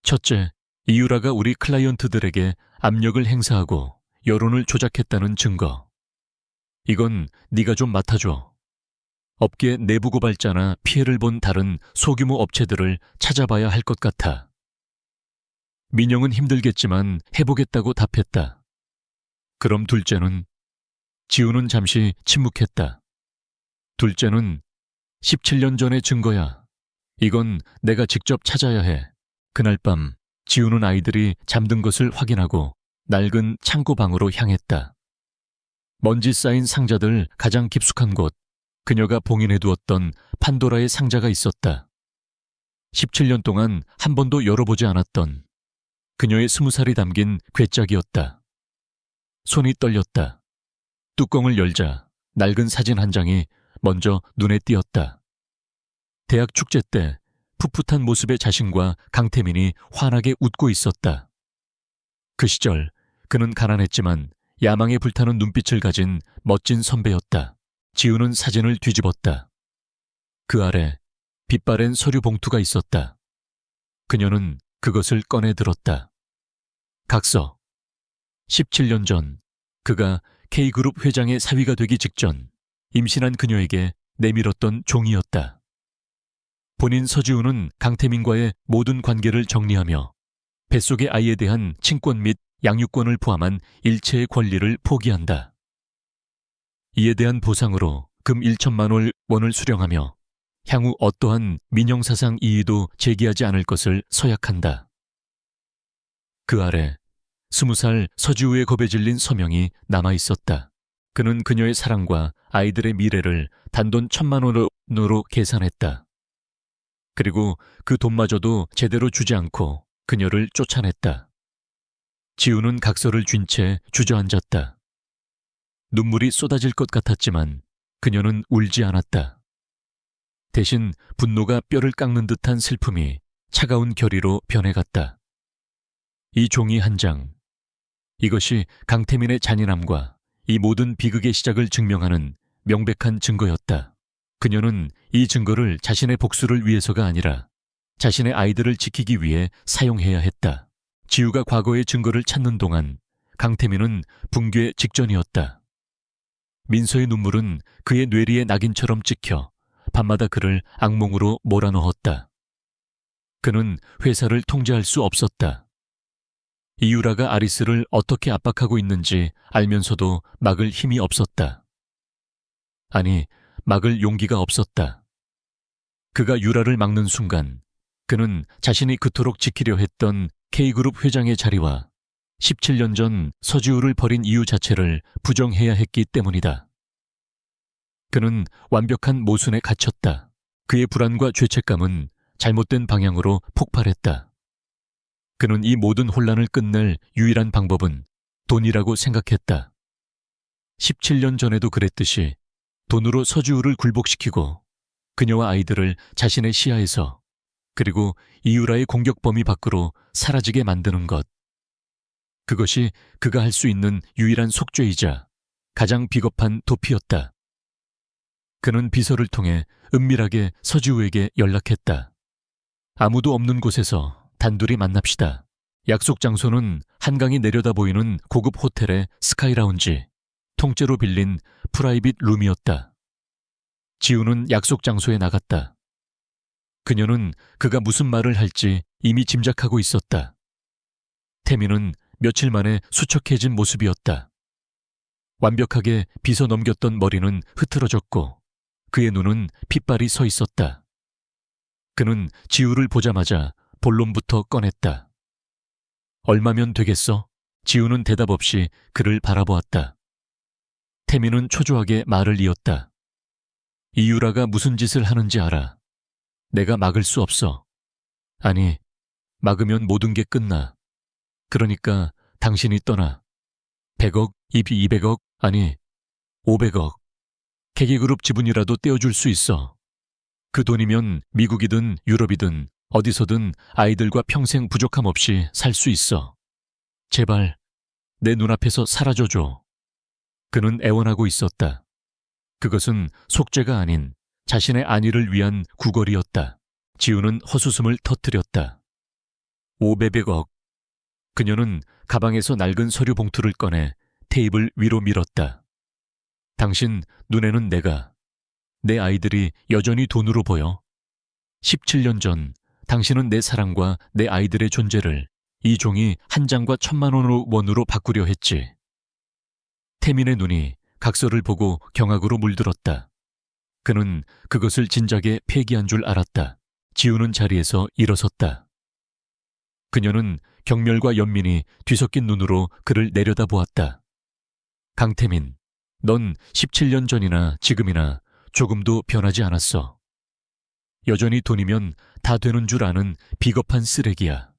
첫째, 이유라가 우리 클라이언트들에게 압력을 행사하고 여론을 조작했다는 증거. 이건 네가 좀 맡아줘. 업계 내부 고발자나 피해를 본 다른 소규모 업체들을 찾아봐야 할 것 같아. 민영은 힘들겠지만 해보겠다고 답했다. 그럼 둘째는? 지우는 잠시 침묵했다. 둘째는 17년 전의 증거야. 이건 내가 직접 찾아야 해. 그날 밤 지우는 아이들이 잠든 것을 확인하고 낡은 창고방으로 향했다. 먼지 쌓인 상자들 가장 깊숙한 곳, 그녀가 봉인해두었던 판도라의 상자가 있었다. 17년 동안 한 번도 열어보지 않았던 그녀의 20살이 담긴 괴짝이었다. 손이 떨렸다. 뚜껑을 열자 낡은 사진 한 장이 먼저 눈에 띄었다. 대학 축제 때 풋풋한 모습의 자신과 강태민이 환하게 웃고 있었다. 그 시절 그는 가난했지만 야망에 불타는 눈빛을 가진 멋진 선배였다. 지우는 사진을 뒤집었다. 그 아래 빛바랜 서류 봉투가 있었다. 그녀는 그것을 꺼내 들었다. 각서. 17년 전 그가 K그룹 회장의 사위가 되기 직전 임신한 그녀에게 내밀었던 종이였다. 본인 서지우는 강태민과의 모든 관계를 정리하며 뱃속의 아이에 대한 친권 및 양육권을 포함한 일체의 권리를 포기한다. 이에 대한 보상으로 금 1천만 원을 수령하며 향후 어떠한 민영사상 이의도 제기하지 않을 것을 서약한다. 그 아래 20살 서지우의 겁에 질린 서명이 남아있었다. 그는 그녀의 사랑과 아이들의 미래를 단돈 1,000만 원으로 계산했다. 그리고 그 돈마저도 제대로 주지 않고 그녀를 쫓아냈다. 지우는 각서를 쥔 채 주저앉았다. 눈물이 쏟아질 것 같았지만 그녀는 울지 않았다. 대신 분노가 뼈를 깎는 듯한 슬픔이 차가운 결의로 변해갔다. 이 종이 한 장, 이것이 강태민의 잔인함과 이 모든 비극의 시작을 증명하는 명백한 증거였다. 그녀는 이 증거를 자신의 복수를 위해서가 아니라 자신의 아이들을 지키기 위해 사용해야 했다. 지우가 과거의 증거를 찾는 동안 강태민은 붕괴 직전이었다. 민서의 눈물은 그의 뇌리에 낙인처럼 찍혀 밤마다 그를 악몽으로 몰아넣었다. 그는 회사를 통제할 수 없었다. 이유라가 아리스를 어떻게 압박하고 있는지 알면서도 막을 힘이 없었다. 아니, 막을 용기가 없었다. 그가 유라를 막는 순간 그는 자신이 그토록 지키려 했던 K그룹 회장의 자리와 17년 전 서지우를 버린 이유 자체를 부정해야 했기 때문이다. 그는 완벽한 모순에 갇혔다. 그의 불안과 죄책감은 잘못된 방향으로 폭발했다. 그는 이 모든 혼란을 끝낼 유일한 방법은 돈이라고 생각했다. 17년 전에도 그랬듯이 돈으로 서지우를 굴복시키고 그녀와 아이들을 자신의 시야에서 그리고 이유라의 공격 범위 밖으로 사라지게 만드는 것. 그것이 그가 할 수 있는 유일한 속죄이자 가장 비겁한 도피였다. 그는 비서를 통해 은밀하게 서지우에게 연락했다. 아무도 없는 곳에서 단둘이 만납시다. 약속 장소는 한강이 내려다 보이는 고급 호텔의 스카이라운지, 통째로 빌린 프라이빗 룸이었다. 지우는 약속 장소에 나갔다. 그녀는 그가 무슨 말을 할지 이미 짐작하고 있었다. 태미는 며칠 만에 수척해진 모습이었다. 완벽하게 빗어 넘겼던 머리는 흐트러졌고 그의 눈은 핏발이 서 있었다. 그는 지우를 보자마자 본론부터 꺼냈다. 얼마면 되겠어? 지우는 대답 없이 그를 바라보았다. 태미는 초조하게 말을 이었다. 이유라가 무슨 짓을 하는지 알아. 내가 막을 수 없어. 아니, 막으면 모든 게 끝나. 그러니까 당신이 떠나. 100억, 200억, 아니 500억. K그룹 지분이라도 떼어줄 수 있어. 그 돈이면 미국이든 유럽이든 어디서든 아이들과 평생 부족함 없이 살 수 있어. 제발 내 눈앞에서 사라져줘. 그는 애원하고 있었다. 그것은 속죄가 아닌 자신의 안위를 위한 구걸이었다. 지우는 헛웃음을 터뜨렸다. 500억. 그녀는 가방에서 낡은 서류 봉투를 꺼내 테이블 위로 밀었다. 당신 눈에는 내 아이들이 여전히 돈으로 보여. 17년 전 당신은 내 사랑과 내 아이들의 존재를 이 종이 한 장과 1,000만 원으로 바꾸려 했지. 태민의 눈이 각서를 보고 경악으로 물들었다. 그는 그것을 진작에 폐기한 줄 알았다. 지우는 자리에서 일어섰다. 그녀는 경멸과 연민이 뒤섞인 눈으로 그를 내려다보았다. 강태민, 넌 17년 전이나 지금이나 조금도 변하지 않았어. 여전히 돈이면 다 되는 줄 아는 비겁한 쓰레기야.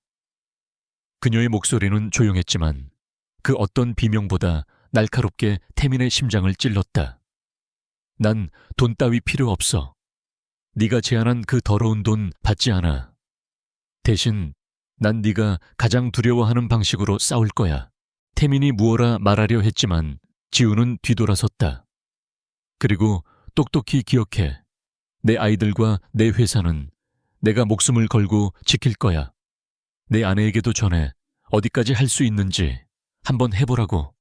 그녀의 목소리는 조용했지만 그 어떤 비명보다 날카롭게 태민의 심장을 찔렀다. 난 돈 따위 필요 없어. 네가 제안한 그 더러운 돈 받지 않아. 대신 난 네가 가장 두려워하는 방식으로 싸울 거야. 태민이 무어라 말하려 했지만 지우는 뒤돌아섰다. 그리고 똑똑히 기억해. 내 아이들과 내 회사는 내가 목숨을 걸고 지킬 거야. 내 아내에게도 전해 어디까지 할 수 있는지 한번 해보라고.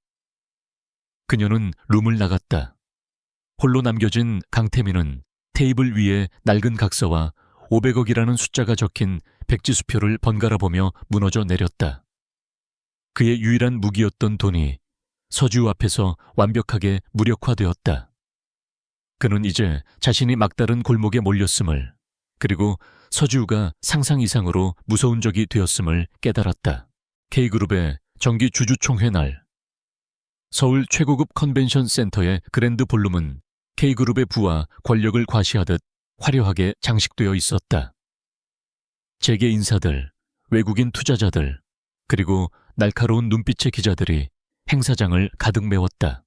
그녀는 룸을 나갔다. 홀로 남겨진 강태민은 테이블 위에 낡은 각서와 500억이라는 숫자가 적힌 백지수표를 번갈아 보며 무너져 내렸다. 그의 유일한 무기였던 돈이 서지우 앞에서 완벽하게 무력화되었다. 그는 이제 자신이 막다른 골목에 몰렸음을, 그리고 서지우가 상상 이상으로 무서운 적이 되었음을 깨달았다. K그룹의 정기 주주총회 날, 서울 최고급 컨벤션 센터의 그랜드 볼룸은 K그룹의 부와 권력을 과시하듯 화려하게 장식되어 있었다. 재계 인사들, 외국인 투자자들, 그리고 날카로운 눈빛의 기자들이 행사장을 가득 메웠다.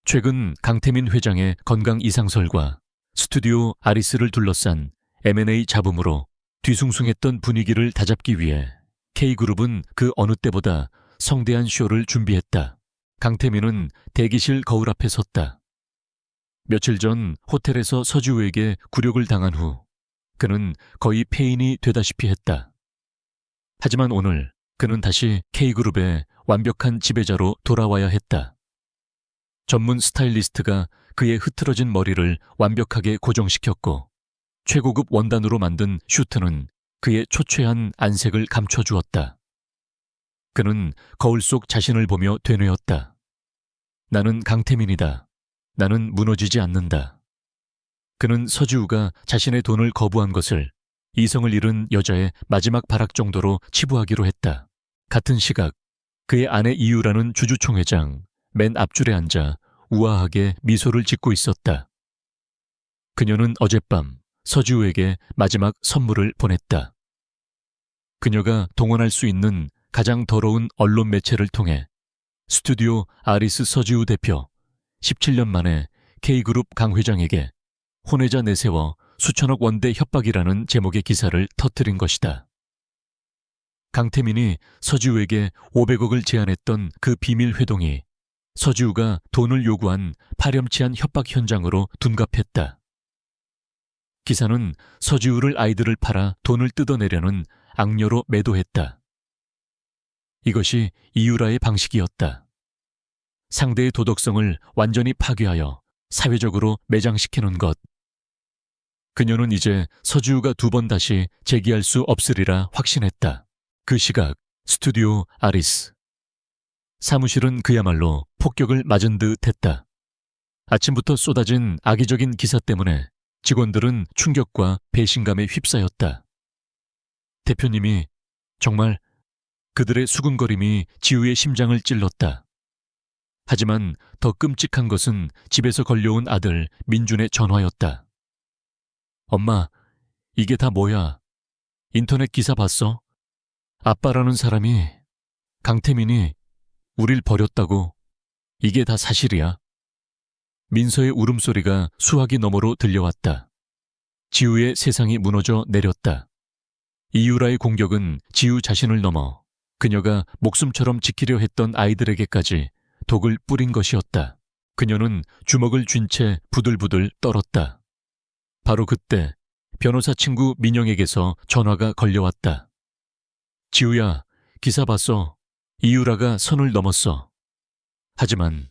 최근 강태민 회장의 건강 이상설과 스튜디오 아리스를 둘러싼 M&A 잡음으로 뒤숭숭했던 분위기를 다잡기 위해 K그룹은 그 어느 때보다 성대한 쇼를 준비했다. 강태민은 대기실 거울 앞에 섰다. 며칠 전 호텔에서 서지우에게 굴욕을 당한 후 그는 거의 폐인이 되다시피 했다. 하지만 오늘 그는 다시 K그룹의 완벽한 지배자로 돌아와야 했다. 전문 스타일리스트가 그의 흐트러진 머리를 완벽하게 고정시켰고 최고급 원단으로 만든 슈트는 그의 초췌한 안색을 감춰주었다. 그는 거울 속 자신을 보며 되뇌었다. 나는 강태민이다. 나는 무너지지 않는다. 그는 서지우가 자신의 돈을 거부한 것을 이성을 잃은 여자의 마지막 발악 정도로 치부하기로 했다. 같은 시각 그의 아내 이유라는 주주총회장 맨 앞줄에 앉아 우아하게 미소를 짓고 있었다. 그녀는 어젯밤 서지우에게 마지막 선물을 보냈다. 그녀가 동원할 수 있는 가장 더러운 언론 매체를 통해 스튜디오 아리스 서지우 대표 17년 만에 K그룹 강 회장에게 혼외자 내세워 수천억 원대 협박이라는 제목의 기사를 터뜨린 것이다. 강태민이 서지우에게 500억을 제안했던 그 비밀 회동이 서지우가 돈을 요구한 파렴치한 협박 현장으로 둔갑했다. 기사는 서지우를 아이들을 팔아 돈을 뜯어내려는 악녀로 매도했다. 이것이 이유라의 방식이었다. 상대의 도덕성을 완전히 파괴하여 사회적으로 매장시키는 것. 그녀는 이제 서지우가 2번 다시 재기할 수 없으리라 확신했다. 그 시각 스튜디오 아리스. 사무실은 그야말로 폭격을 맞은 듯 했다. 아침부터 쏟아진 악의적인 기사 때문에 직원들은 충격과 배신감에 휩싸였다. 대표님이 정말 그들의 수군거림이 지우의 심장을 찔렀다. 하지만 더 끔찍한 것은 집에서 걸려온 아들 민준의 전화였다. 엄마, 이게 다 뭐야? 인터넷 기사 봤어? 아빠라는 사람이, 강태민이 우릴 버렸다고. 이게 다 사실이야. 민서의 울음소리가 수화기 너머로 들려왔다. 지우의 세상이 무너져 내렸다. 이유라의 공격은 지우 자신을 넘어 그녀가 목숨처럼 지키려 했던 아이들에게까지 독을 뿌린 것이었다. 그녀는 주먹을 쥔 채 부들부들 떨었다. 바로 그때 변호사 친구 민영에게서 전화가 걸려왔다. 지우야, 기사 봤어. 이유라가 선을 넘었어. 하지만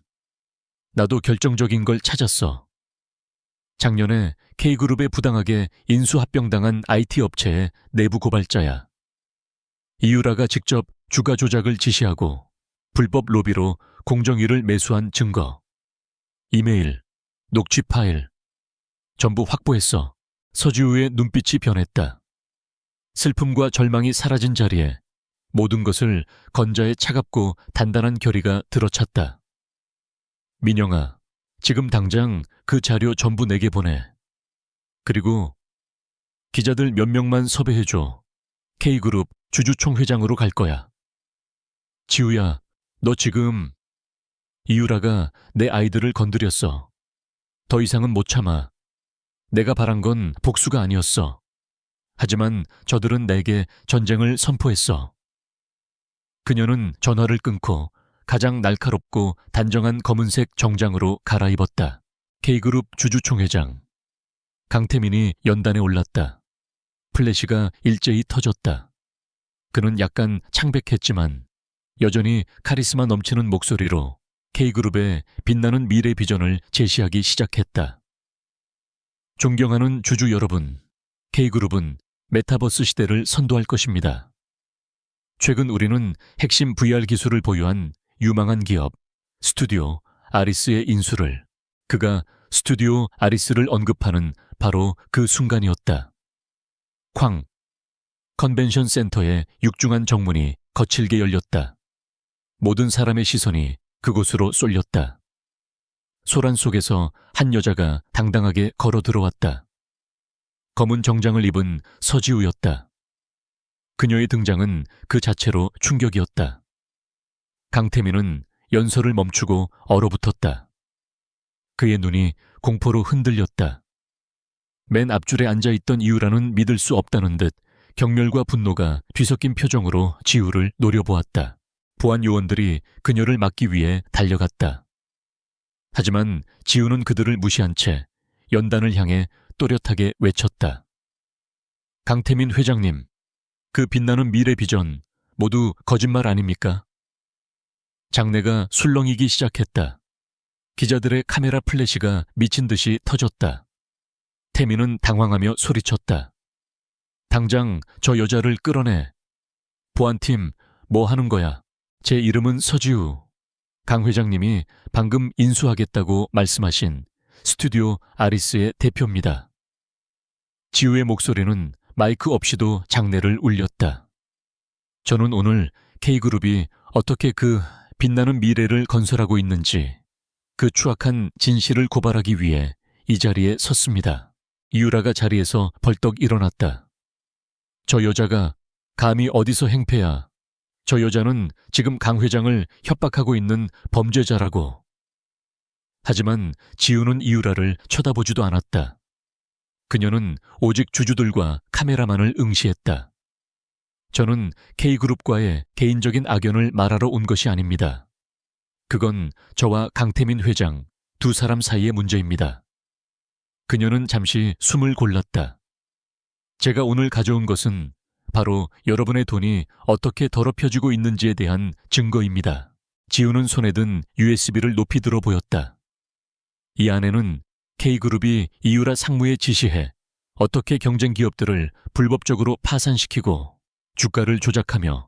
나도 결정적인 걸 찾았어. 작년에 K그룹에 부당하게 인수합병당한 IT 업체의 내부 고발자야. 이유라가 직접 주가 조작을 지시하고 불법 로비로 공정위를 매수한 증거, 이메일, 녹취 파일, 전부 확보했어. 서지우의 눈빛이 변했다. 슬픔과 절망이 사라진 자리에 모든 것을 건자의 차갑고 단단한 결의가 들어찼다. 민영아, 지금 당장 그 자료 전부 내게 보내. 그리고 기자들 몇 명만 섭외해줘. K그룹 주주총회장으로 갈 거야. 지우야, 너 지금... 이유라가 내 아이들을 건드렸어. 더 이상은 못 참아. 내가 바란 건 복수가 아니었어. 하지만 저들은 내게 전쟁을 선포했어. 그녀는 전화를 끊고 가장 날카롭고 단정한 검은색 정장으로 갈아입었다. K그룹 주주총회장. 강태민이 연단에 올랐다. 플래시가 일제히 터졌다. 그는 약간 창백했지만 여전히 카리스마 넘치는 목소리로 K그룹의 빛나는 미래 비전을 제시하기 시작했다. 존경하는 주주 여러분, K그룹은 메타버스 시대를 선도할 것입니다. 최근 우리는 핵심 VR 기술을 보유한 유망한 기업 스튜디오 아리스의 인수를, 그가 스튜디오 아리스를 언급하는 바로 그 순간이었다. 쾅! 컨벤션 센터의 육중한 정문이 거칠게 열렸다. 모든 사람의 시선이 그곳으로 쏠렸다. 소란 속에서 한 여자가 당당하게 걸어 들어왔다. 검은 정장을 입은 서지우였다. 그녀의 등장은 그 자체로 충격이었다. 강태민은 연설을 멈추고 얼어붙었다. 그의 눈이 공포로 흔들렸다. 맨 앞줄에 앉아있던 이유라는 믿을 수 없다는 듯 경멸과 분노가 뒤섞인 표정으로 지우를 노려보았다. 보안 요원들이 그녀를 막기 위해 달려갔다. 하지만 지우는 그들을 무시한 채 연단을 향해 또렷하게 외쳤다. 강태민 회장님, 그 빛나는 미래 비전 모두 거짓말 아닙니까? 장내가 술렁이기 시작했다. 기자들의 카메라 플래시가 미친 듯이 터졌다. 태민은 당황하며 소리쳤다. 당장 저 여자를 끌어내. 보안팀, 뭐 하는 거야? 제 이름은 서지우. 강 회장님이 방금 인수하겠다고 말씀하신 스튜디오 아리스의 대표입니다. 지우의 목소리는 마이크 없이도 장례를 울렸다. 저는 오늘 K그룹이 어떻게 그 빛나는 미래를 건설하고 있는지, 그 추악한 진실을 고발하기 위해 이 자리에 섰습니다. 이유라가 자리에서 벌떡 일어났다. 저 여자가 감히 어디서 행패야. 저 여자는 지금 강 회장을 협박하고 있는 범죄자라고. 하지만 지우는 이유라를 쳐다보지도 않았다. 그녀는 오직 주주들과 카메라만을 응시했다. 저는 K그룹과의 개인적인 악연을 말하러 온 것이 아닙니다. 그건 저와 강태민 회장 두 사람 사이의 문제입니다. 그녀는 잠시 숨을 골랐다. 제가 오늘 가져온 것은 바로 여러분의 돈이 어떻게 더럽혀지고 있는지에 대한 증거입니다. 지우는 손에 든 USB를 높이 들어 보였다. 이 안에는 K그룹이 이유라 상무에 지시해 어떻게 경쟁 기업들을 불법적으로 파산시키고 주가를 조작하며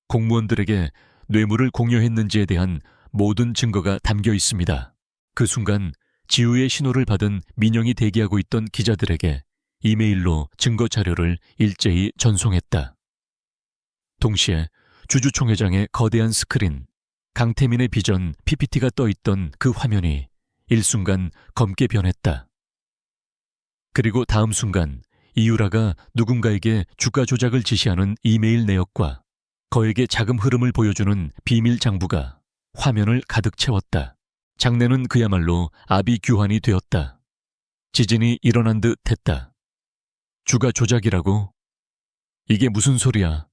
공무원들에게 뇌물을 공여했는지에 대한 모든 증거가 담겨 있습니다. 그 순간 지우의 신호를 받은 민영이 대기하고 있던 기자들에게 이메일로 증거 자료를 일제히 전송했다. 동시에 주주총회장의 거대한 스크린, 강태민의 비전 PPT가 떠 있던 그 화면이 일순간 검게 변했다. 그리고 다음 순간 이유라가 누군가에게 주가 조작을 지시하는 이메일 내역과 거액의 자금 흐름을 보여주는 비밀 장부가 화면을 가득 채웠다. 장내는 그야말로 아비규환이 되었다. 지진이 일어난 듯 했다. 주가 조작이라고? 이게 무슨 소리야?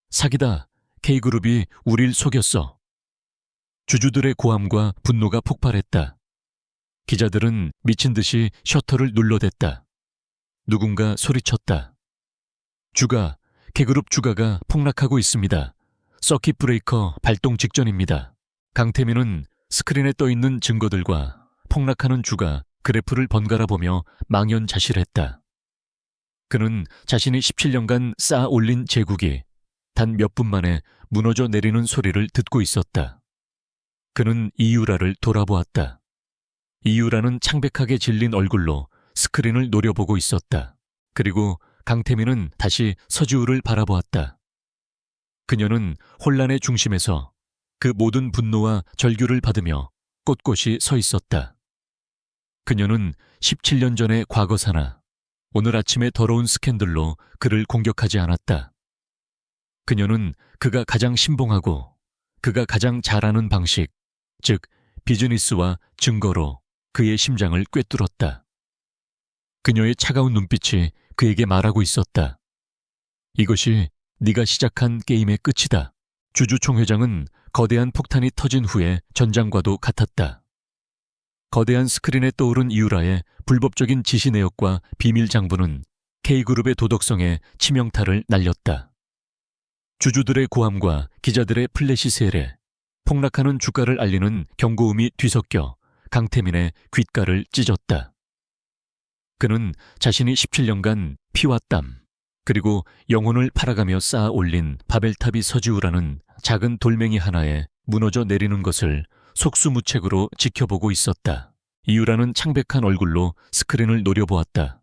사기다. K그룹이 우릴 속였어. 주주들의 고함과 분노가 폭발했다. 기자들은 미친 듯이 셔터를 눌러댔다. 누군가 소리쳤다. K그룹 주가가 폭락하고 있습니다. 서킷 브레이커 발동 직전입니다. 강태민은 스크린에 떠있는 증거들과 폭락하는 주가 그래프를 번갈아 보며 망연자실했다. 그는 자신이 17년간 쌓아 올린 제국이 단 몇 분 만에 무너져 내리는 소리를 듣고 있었다. 그는 이유라를 돌아보았다. 이유라는 창백하게 질린 얼굴로 스크린을 노려보고 있었다. 그리고 강태민은 다시 서지우를 바라보았다. 그녀는 혼란의 중심에서 그 모든 분노와 절규를 받으며 꼿꼿이 서 있었다. 그녀는 17년 전의 과거사나 오늘 아침의 더러운 스캔들로 그를 공격하지 않았다. 그녀는 그가 가장 신봉하고 그가 가장 잘하는 방식, 즉 비즈니스와 증거로 그의 심장을 꿰뚫었다. 그녀의 차가운 눈빛이 그에게 말하고 있었다. 이것이 네가 시작한 게임의 끝이다. 주주총회장은 거대한 폭탄이 터진 후에 전장과도 같았다. 거대한 스크린에 떠오른 이유라의 불법적인 지시 내역과 비밀 장부는 K그룹의 도덕성에 치명타를 날렸다. 주주들의 고함과 기자들의 플래시 세례, 폭락하는 주가를 알리는 경고음이 뒤섞여 강태민의 귓가를 찢었다. 그는 자신이 17년간 피와 땀, 그리고 영혼을 팔아가며 쌓아 올린 바벨탑이 서지우라는 작은 돌멩이 하나에 무너져 내리는 것을 속수무책으로 지켜보고 있었다. 이유라는 창백한 얼굴로 스크린을 노려보았다.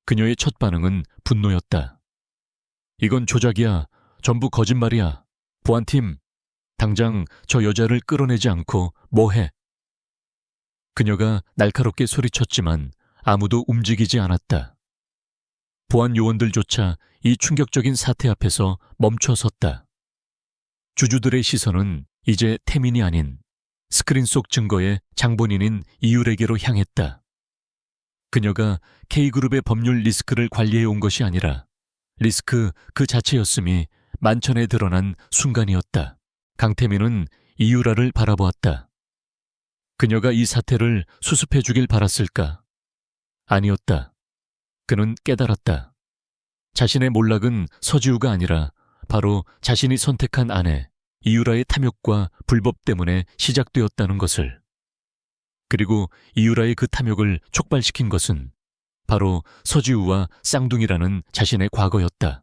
그녀의 첫 반응은 분노였다. 이건 조작이야. 전부 거짓말이야. 보안팀, 당장 저 여자를 끌어내지 않고 뭐해? 그녀가 날카롭게 소리쳤지만 아무도 움직이지 않았다. 보안 요원들조차 이 충격적인 사태 앞에서 멈춰섰다. 주주들의 시선은 이제 태민이 아닌 스크린 속 증거의 장본인인 이율에게로 향했다. 그녀가 K그룹의 법률 리스크를 관리해 온 것이 아니라 리스크 그 자체였음이 만천에 드러난 순간이었다. 강태민은 이유라를 바라보았다. 그녀가 이 사태를 수습해 주길 바랐을까? 아니었다. 그는 깨달았다. 자신의 몰락은 서지우가 아니라 바로 자신이 선택한 아내 이유라의 탐욕과 불법 때문에 시작되었다는 것을. 그리고 이유라의 그 탐욕을 촉발시킨 것은 바로 서지우와 쌍둥이라는 자신의 과거였다.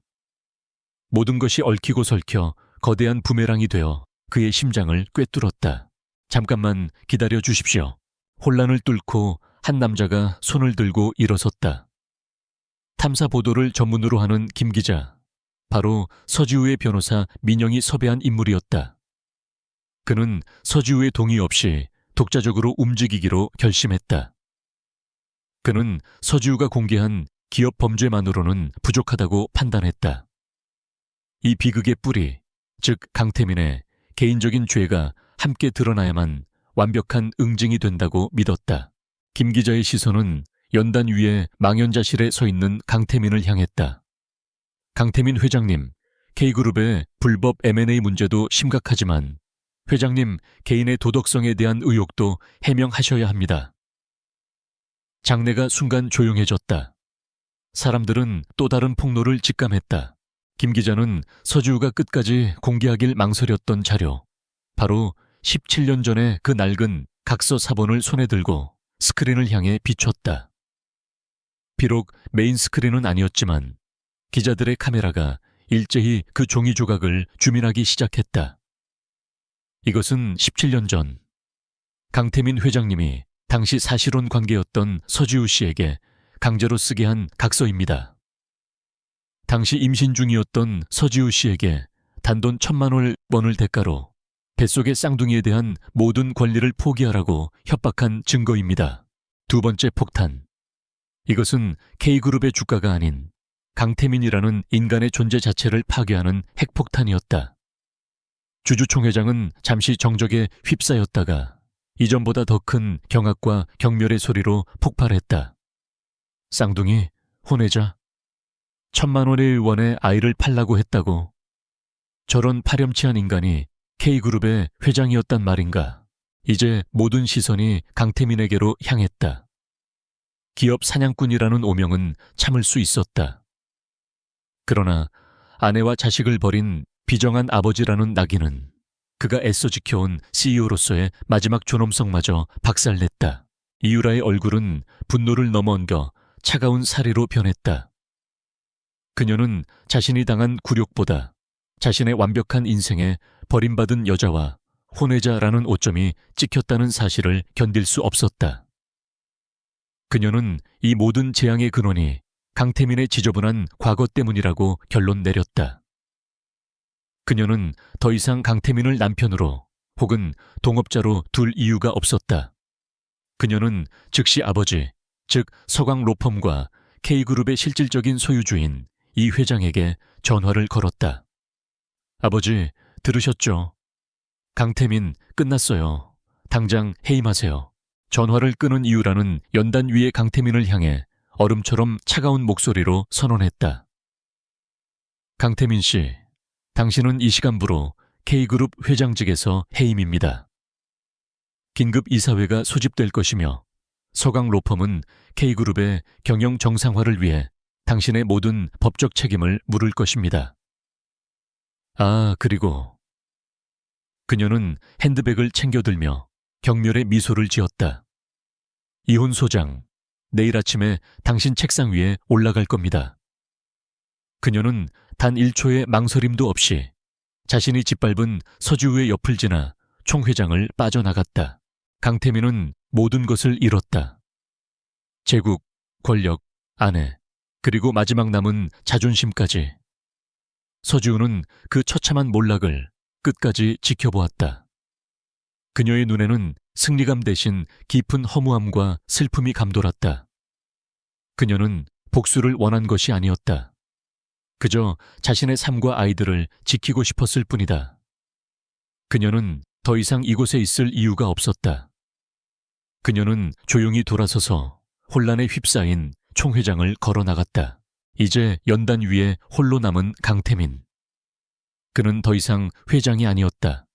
모든 것이 얽히고 설켜 거대한 부메랑이 되어 그의 심장을 꿰뚫었다. 잠깐만 기다려 주십시오. 혼란을 뚫고 한 남자가 손을 들고 일어섰다. 탐사 보도를 전문으로 하는 김 기자, 바로 서지우의 변호사 민영이 섭외한 인물이었다. 그는 서지우의 동의 없이 독자적으로 움직이기로 결심했다. 그는 서지우가 공개한 기업 범죄만으로는 부족하다고 판단했다. 이 비극의 뿌리, 즉 강태민의 개인적인 죄가 함께 드러나야만 완벽한 응징이 된다고 믿었다. 김 기자의 시선은 연단 위에 망연자실에 서 있는 강태민을 향했다. 강태민 회장님, K그룹의 불법 M&A 문제도 심각하지만 회장님 개인의 도덕성에 대한 의혹도 해명하셔야 합니다. 장내가 순간 조용해졌다. 사람들은 또 다른 폭로를 직감했다. 김 기자는 서지우가 끝까지 공개하길 망설였던 자료, 바로 17년 전의 그 낡은 각서 사본을 손에 들고 스크린을 향해 비췄다. 비록 메인 스크린은 아니었지만 기자들의 카메라가 일제히 그 종이 조각을 주민하기 시작했다. 이것은 17년 전 강태민 회장님이 당시 사실혼 관계였던 서지우 씨에게 강제로 쓰게 한 각서입니다. 당시 임신 중이었던 서지우 씨에게 단돈 1,000만 원을 대가로 뱃속의 쌍둥이에 대한 모든 권리를 포기하라고 협박한 증거입니다. 두 번째 폭탄. 이것은 K그룹의 주가가 아닌 강태민이라는 인간의 존재 자체를 파괴하는 핵폭탄이었다. 주주총회장은 잠시 정적에 휩싸였다가 이전보다 더 큰 경악과 경멸의 소리로 폭발했다. 쌍둥이, 혼외자, 1,000만 원의 원에 아이를 팔라고 했다고. 저런 파렴치한 인간이 K그룹의 회장이었단 말인가. 이제 모든 시선이 강태민에게로 향했다. 기업 사냥꾼이라는 오명은 참을 수 있었다. 그러나 아내와 자식을 버린 비정한 아버지라는 낙인은 그가 애써 지켜온 CEO로서의 마지막 존엄성마저 박살냈다. 이유라의 얼굴은 분노를 넘어넘겨 차가운 사리로 변했다. 그녀는 자신이 당한 굴욕보다 자신의 완벽한 인생에 버림받은 여자와 혼외자라는 오점이 찍혔다는 사실을 견딜 수 없었다. 그녀는 이 모든 재앙의 근원이 강태민의 지저분한 과거 때문이라고 결론 내렸다. 그녀는 더 이상 강태민을 남편으로 혹은 동업자로 둘 이유가 없었다. 그녀는 즉시 아버지, 즉 서광 로펌과 K그룹의 실질적인 소유주인 이 회장에게 전화를 걸었다. 아버지, 들으셨죠? 강태민 끝났어요. 당장 해임하세요. 전화를 끊은 이유라는 연단 위의 강태민을 향해 얼음처럼 차가운 목소리로 선언했다. 강태민 씨, 당신은 이 시간부로 K그룹 회장직에서 해임입니다. 긴급 이사회가 소집될 것이며 서강 로펌은 K그룹의 경영 정상화를 위해 당신의 모든 법적 책임을 물을 것입니다. 아, 그리고 그녀는 핸드백을 챙겨들며 경멸의 미소를 지었다. 이혼 소장, 내일 아침에 당신 책상 위에 올라갈 겁니다. 그녀는 단 1초의 망설임도 없이 자신이 짓밟은 서지우의 옆을 지나 총회장을 빠져나갔다. 강태민은 모든 것을 잃었다. 제국, 권력, 아내, 그리고 마지막 남은 자존심까지. 서지우는 그 처참한 몰락을 끝까지 지켜보았다. 그녀의 눈에는 승리감 대신 깊은 허무함과 슬픔이 감돌았다. 그녀는 복수를 원한 것이 아니었다. 그저 자신의 삶과 아이들을 지키고 싶었을 뿐이다. 그녀는 더 이상 이곳에 있을 이유가 없었다. 그녀는 조용히 돌아서서 혼란에 휩싸인 총회장을 걸어나갔다. 이제 연단 위에 홀로 남은 강태민. 그는 더 이상 회장이 아니었다.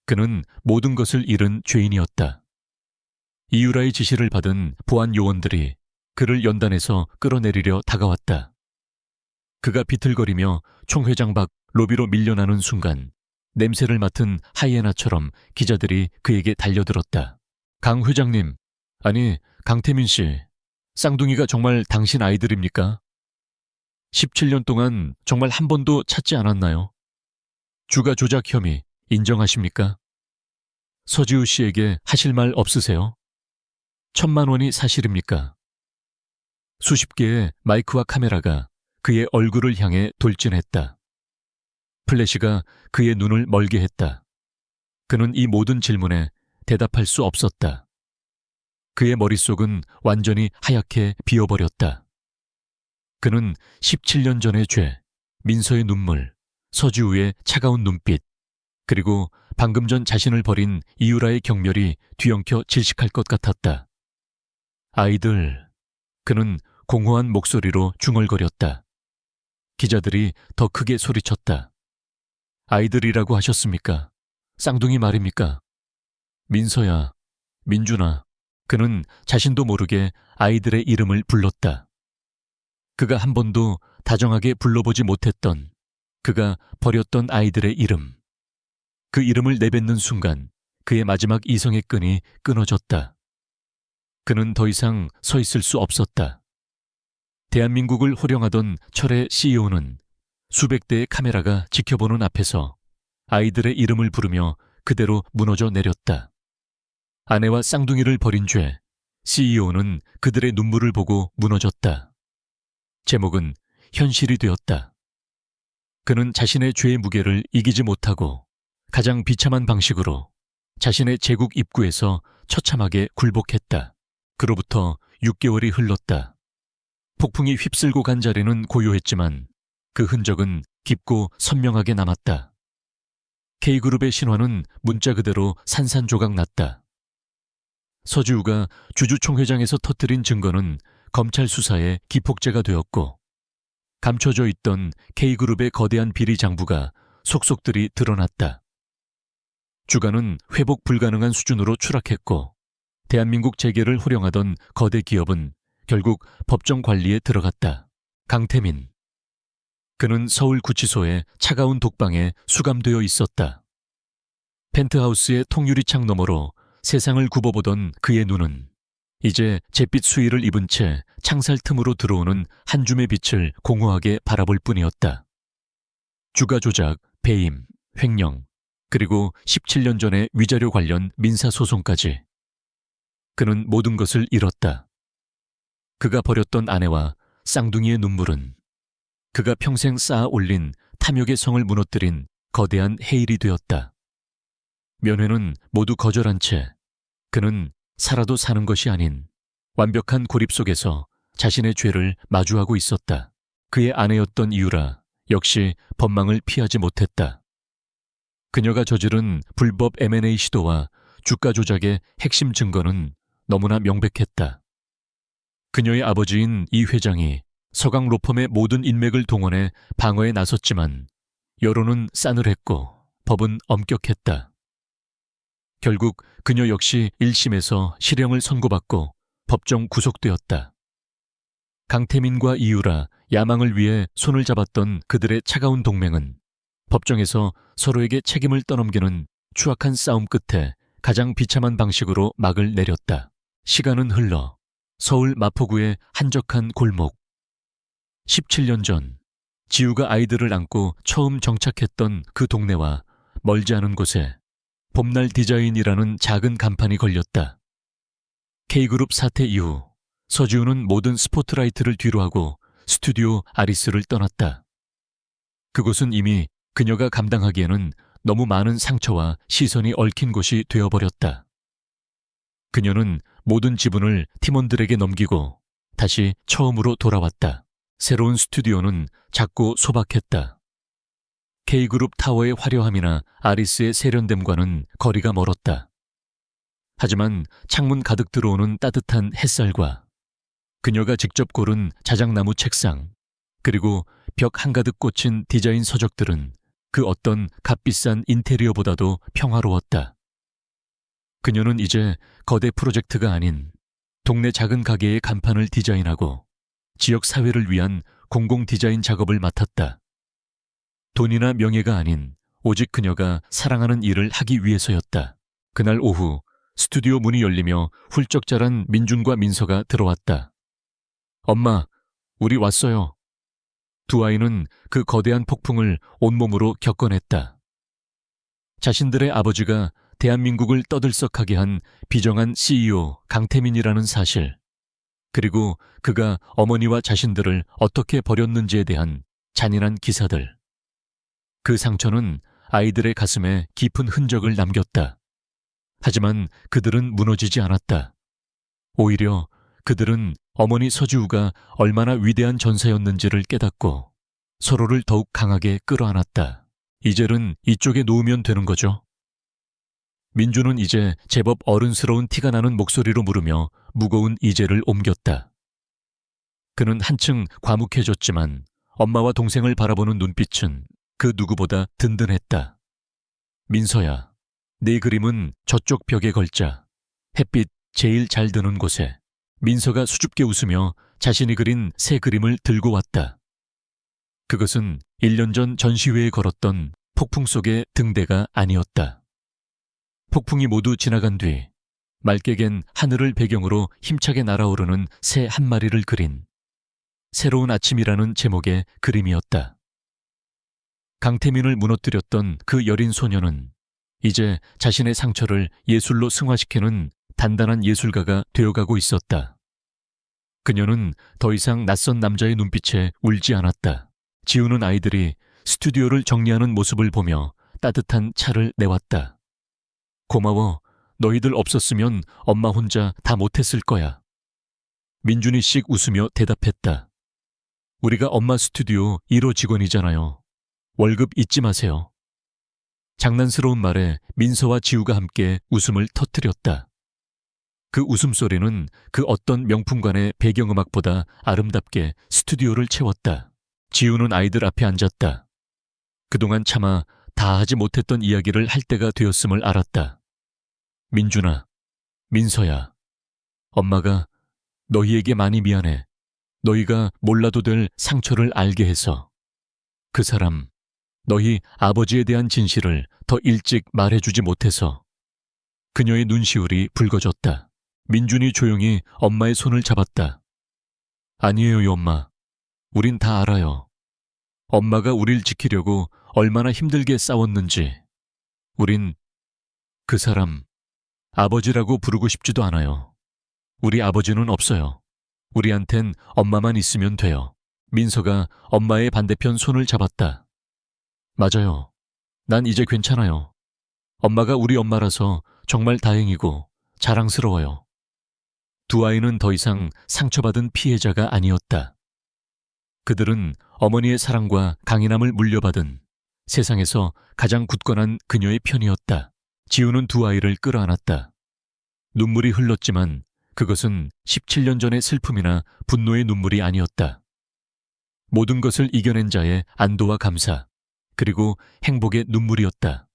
그는 모든 것을 잃은 죄인이었다. 이유라의 지시를 받은 보안 요원들이 그를 연단에서 끌어내리려 다가왔다. 그가 비틀거리며 총회장 밖 로비로 밀려나는 순간 냄새를 맡은 하이에나처럼 기자들이 그에게 달려들었다. 강 회장님, 아니 강태민 씨, 쌍둥이가 정말 당신 아이들입니까? 17년 동안 정말 한 번도 찾지 않았나요? 주가 조작 혐의 인정하십니까? 서지우 씨에게 하실 말 없으세요? 1,000만 원이 사실입니까? 수십 개의 마이크와 카메라가 그의 얼굴을 향해 돌진했다. 플래시가 그의 눈을 멀게 했다. 그는 이 모든 질문에 대답할 수 없었다. 그의 머릿속은 완전히 하얗게 비어버렸다. 그는 17년 전의 죄, 민서의 눈물, 서지우의 차가운 눈빛, 그리고 방금 전 자신을 버린 이유라의 경멸이 뒤엉켜 질식할 것 같았다. 아이들, 그는 공허한 목소리로 중얼거렸다. 기자들이 더 크게 소리쳤다. 아이들이라고 하셨습니까? 쌍둥이 말입니까? 민서야, 민준아. 그는 자신도 모르게 아이들의 이름을 불렀다. 그가 한 번도 다정하게 불러보지 못했던, 그가 버렸던 아이들의 이름. 그 이름을 내뱉는 순간 그의 마지막 이성의 끈이 끊어졌다. 그는 더 이상 서 있을 수 없었다. 대한민국을 호령하던 철의 CEO는 수백 대의 카메라가 지켜보는 앞에서 아이들의 이름을 부르며 그대로 무너져 내렸다. 아내와 쌍둥이를 버린 죄, CEO는 그들의 눈물을 보고 무너졌다. 제목은 현실이 되었다. 그는 자신의 죄의 무게를 이기지 못하고 가장 비참한 방식으로 자신의 제국 입구에서 처참하게 굴복했다. 그로부터 6개월이 흘렀다. 폭풍이 휩쓸고 간 자리는 고요했지만 그 흔적은 깊고 선명하게 남았다. K그룹의 신화는 문자 그대로 산산조각 났다. 서지우가 주주총회장에서 터뜨린 증거는 검찰 수사의 기폭제가 되었고, 감춰져 있던 K그룹의 거대한 비리 장부가 속속들이 드러났다. 주가는 회복 불가능한 수준으로 추락했고, 대한민국 재계를 호령하던 거대 기업은 결국 법정 관리에 들어갔다. 강태민. 그는 서울구치소의 차가운 독방에 수감되어 있었다. 펜트하우스의 통유리창 너머로 세상을 굽어보던 그의 눈은 이제 잿빛 수의를 입은 채 창살 틈으로 들어오는 한 줌의 빛을 공허하게 바라볼 뿐이었다. 주가 조작, 배임, 횡령, 그리고 17년 전의 위자료 관련 민사소송까지. 그는 모든 것을 잃었다. 그가 버렸던 아내와 쌍둥이의 눈물은 그가 평생 쌓아 올린 탐욕의 성을 무너뜨린 거대한 해일이 되었다. 면회는 모두 거절한 채 그는 살아도 사는 것이 아닌 완벽한 고립 속에서 자신의 죄를 마주하고 있었다. 그의 아내였던 이유라 역시 법망을 피하지 못했다. 그녀가 저지른 불법 M&A 시도와 주가 조작의 핵심 증거는 너무나 명백했다. 그녀의 아버지인 이 회장이 서강 로펌의 모든 인맥을 동원해 방어에 나섰지만 여론은 싸늘했고 법은 엄격했다. 결국 그녀 역시 1심에서 실형을 선고받고 법정 구속되었다. 강태민과 이유라, 야망을 위해 손을 잡았던 그들의 차가운 동맹은 법정에서 서로에게 책임을 떠넘기는 추악한 싸움 끝에 가장 비참한 방식으로 막을 내렸다. 시간은 흘러 서울 마포구의 한적한 골목. 17년 전 지우가 아이들을 안고 처음 정착했던 그 동네와 멀지 않은 곳에 봄날 디자인이라는 작은 간판이 걸렸다. K그룹 사태 이후 서지우는 모든 스포트라이트를 뒤로하고 스튜디오 아리스를 떠났다. 그곳은 이미 그녀가 감당하기에는 너무 많은 상처와 시선이 얽힌 곳이 되어버렸다. 그녀는 모든 지분을 팀원들에게 넘기고 다시 처음으로 돌아왔다. 새로운 스튜디오는 작고 소박했다. K그룹 타워의 화려함이나 아리스의 세련됨과는 거리가 멀었다. 하지만 창문 가득 들어오는 따뜻한 햇살과 그녀가 직접 고른 자작나무 책상, 그리고 벽 한가득 꽂힌 디자인 서적들은 그 어떤 값비싼 인테리어보다도 평화로웠다. 그녀는 이제 거대 프로젝트가 아닌 동네 작은 가게의 간판을 디자인하고 지역 사회를 위한 공공 디자인 작업을 맡았다. 돈이나 명예가 아닌 오직 그녀가 사랑하는 일을 하기 위해서였다. 그날 오후 스튜디오 문이 열리며 훌쩍 자란 민준과 민서가 들어왔다. 엄마, 우리 왔어요. 두 아이는 그 거대한 폭풍을 온몸으로 겪어냈다. 자신들의 아버지가 대한민국을 떠들썩하게 한 비정한 CEO 강태민이라는 사실, 그리고 그가 어머니와 자신들을 어떻게 버렸는지에 대한 잔인한 기사들. 그 상처는 아이들의 가슴에 깊은 흔적을 남겼다. 하지만 그들은 무너지지 않았다. 오히려 그들은 어머니 서지우가 얼마나 위대한 전사였는지를 깨닫고 서로를 더욱 강하게 끌어안았다. 이젤은 이쪽에 놓으면 되는 거죠. 민주는 이제 제법 어른스러운 티가 나는 목소리로 물으며 무거운 이젤을 옮겼다. 그는 한층 과묵해졌지만 엄마와 동생을 바라보는 눈빛은 그 누구보다 든든했다. 민서야, 네 그림은 저쪽 벽에 걸자. 햇빛 제일 잘 드는 곳에. 민서가 수줍게 웃으며 자신이 그린 새 그림을 들고 왔다. 그것은 1년 전 전시회에 걸었던 폭풍 속의 등대가 아니었다. 폭풍이 모두 지나간 뒤 맑게 갠 하늘을 배경으로 힘차게 날아오르는 새 한 마리를 그린 새로운 아침이라는 제목의 그림이었다. 강태민을 무너뜨렸던 그 여린 소녀는 이제 자신의 상처를 예술로 승화시키는 단단한 예술가가 되어가고 있었다. 그녀는 더 이상 낯선 남자의 눈빛에 울지 않았다. 지우는 아이들이 스튜디오를 정리하는 모습을 보며 따뜻한 차를 내왔다. 고마워. 너희들 없었으면 엄마 혼자 다 못했을 거야. 민준이 씩 웃으며 대답했다. 우리가 엄마 스튜디오 1호 직원이잖아요. 월급 잊지 마세요. 장난스러운 말에 민서와 지우가 함께 웃음을 터뜨렸다. 그 웃음소리는 그 어떤 명품관의 배경음악보다 아름답게 스튜디오를 채웠다. 지우는 아이들 앞에 앉았다. 그동안 차마 다 하지 못했던 이야기를 할 때가 되었음을 알았다. 민준아, 민서야, 엄마가 너희에게 많이 미안해. 너희가 몰라도 될 상처를 알게 해서. 그 사람, 너희 아버지에 대한 진실을 더 일찍 말해주지 못해서. 그녀의 눈시울이 붉어졌다. 민준이 조용히 엄마의 손을 잡았다. 아니에요, 엄마. 우린 다 알아요. 엄마가 우릴 지키려고 얼마나 힘들게 싸웠는지. 우린 그 사람, 아버지라고 부르고 싶지도 않아요. 우리 아버지는 없어요. 우리한텐 엄마만 있으면 돼요. 민서가 엄마의 반대편 손을 잡았다. 맞아요. 난 이제 괜찮아요. 엄마가 우리 엄마라서 정말 다행이고 자랑스러워요. 두 아이는 더 이상 상처받은 피해자가 아니었다. 그들은 어머니의 사랑과 강인함을 물려받은 세상에서 가장 굳건한 그녀의 편이었다. 지우는 두 아이를 끌어안았다. 눈물이 흘렀지만 그것은 17년 전의 슬픔이나 분노의 눈물이 아니었다. 모든 것을 이겨낸 자의 안도와 감사, 그리고 행복의 눈물이었다.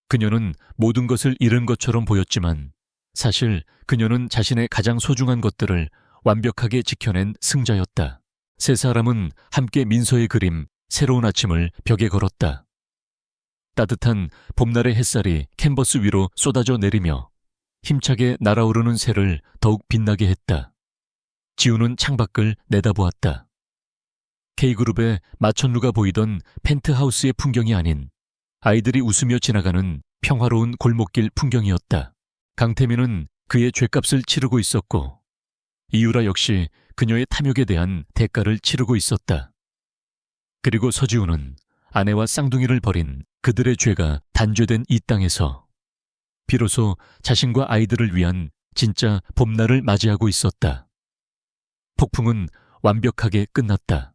그녀는 모든 것을 잃은 것처럼 보였지만 사실 그녀는 자신의 가장 소중한 것들을 완벽하게 지켜낸 승자였다. 세 사람은 함께 민서의 그림 새로운 아침을 벽에 걸었다. 따뜻한 봄날의 햇살이 캔버스 위로 쏟아져 내리며 힘차게 날아오르는 새를 더욱 빛나게 했다. 지우는 창밖을 내다보았다. K그룹의 마천루가 보이던 펜트하우스의 풍경이 아닌 아이들이 웃으며 지나가는 평화로운 골목길 풍경이었다. 강태민은 그의 죗값을 치르고 있었고 이유라 역시 그녀의 탐욕에 대한 대가를 치르고 있었다. 그리고 서지우는 아내와 쌍둥이를 버린 그들의 죄가 단죄된 이 땅에서 비로소 자신과 아이들을 위한 진짜 봄날을 맞이하고 있었다. 폭풍은 완벽하게 끝났다.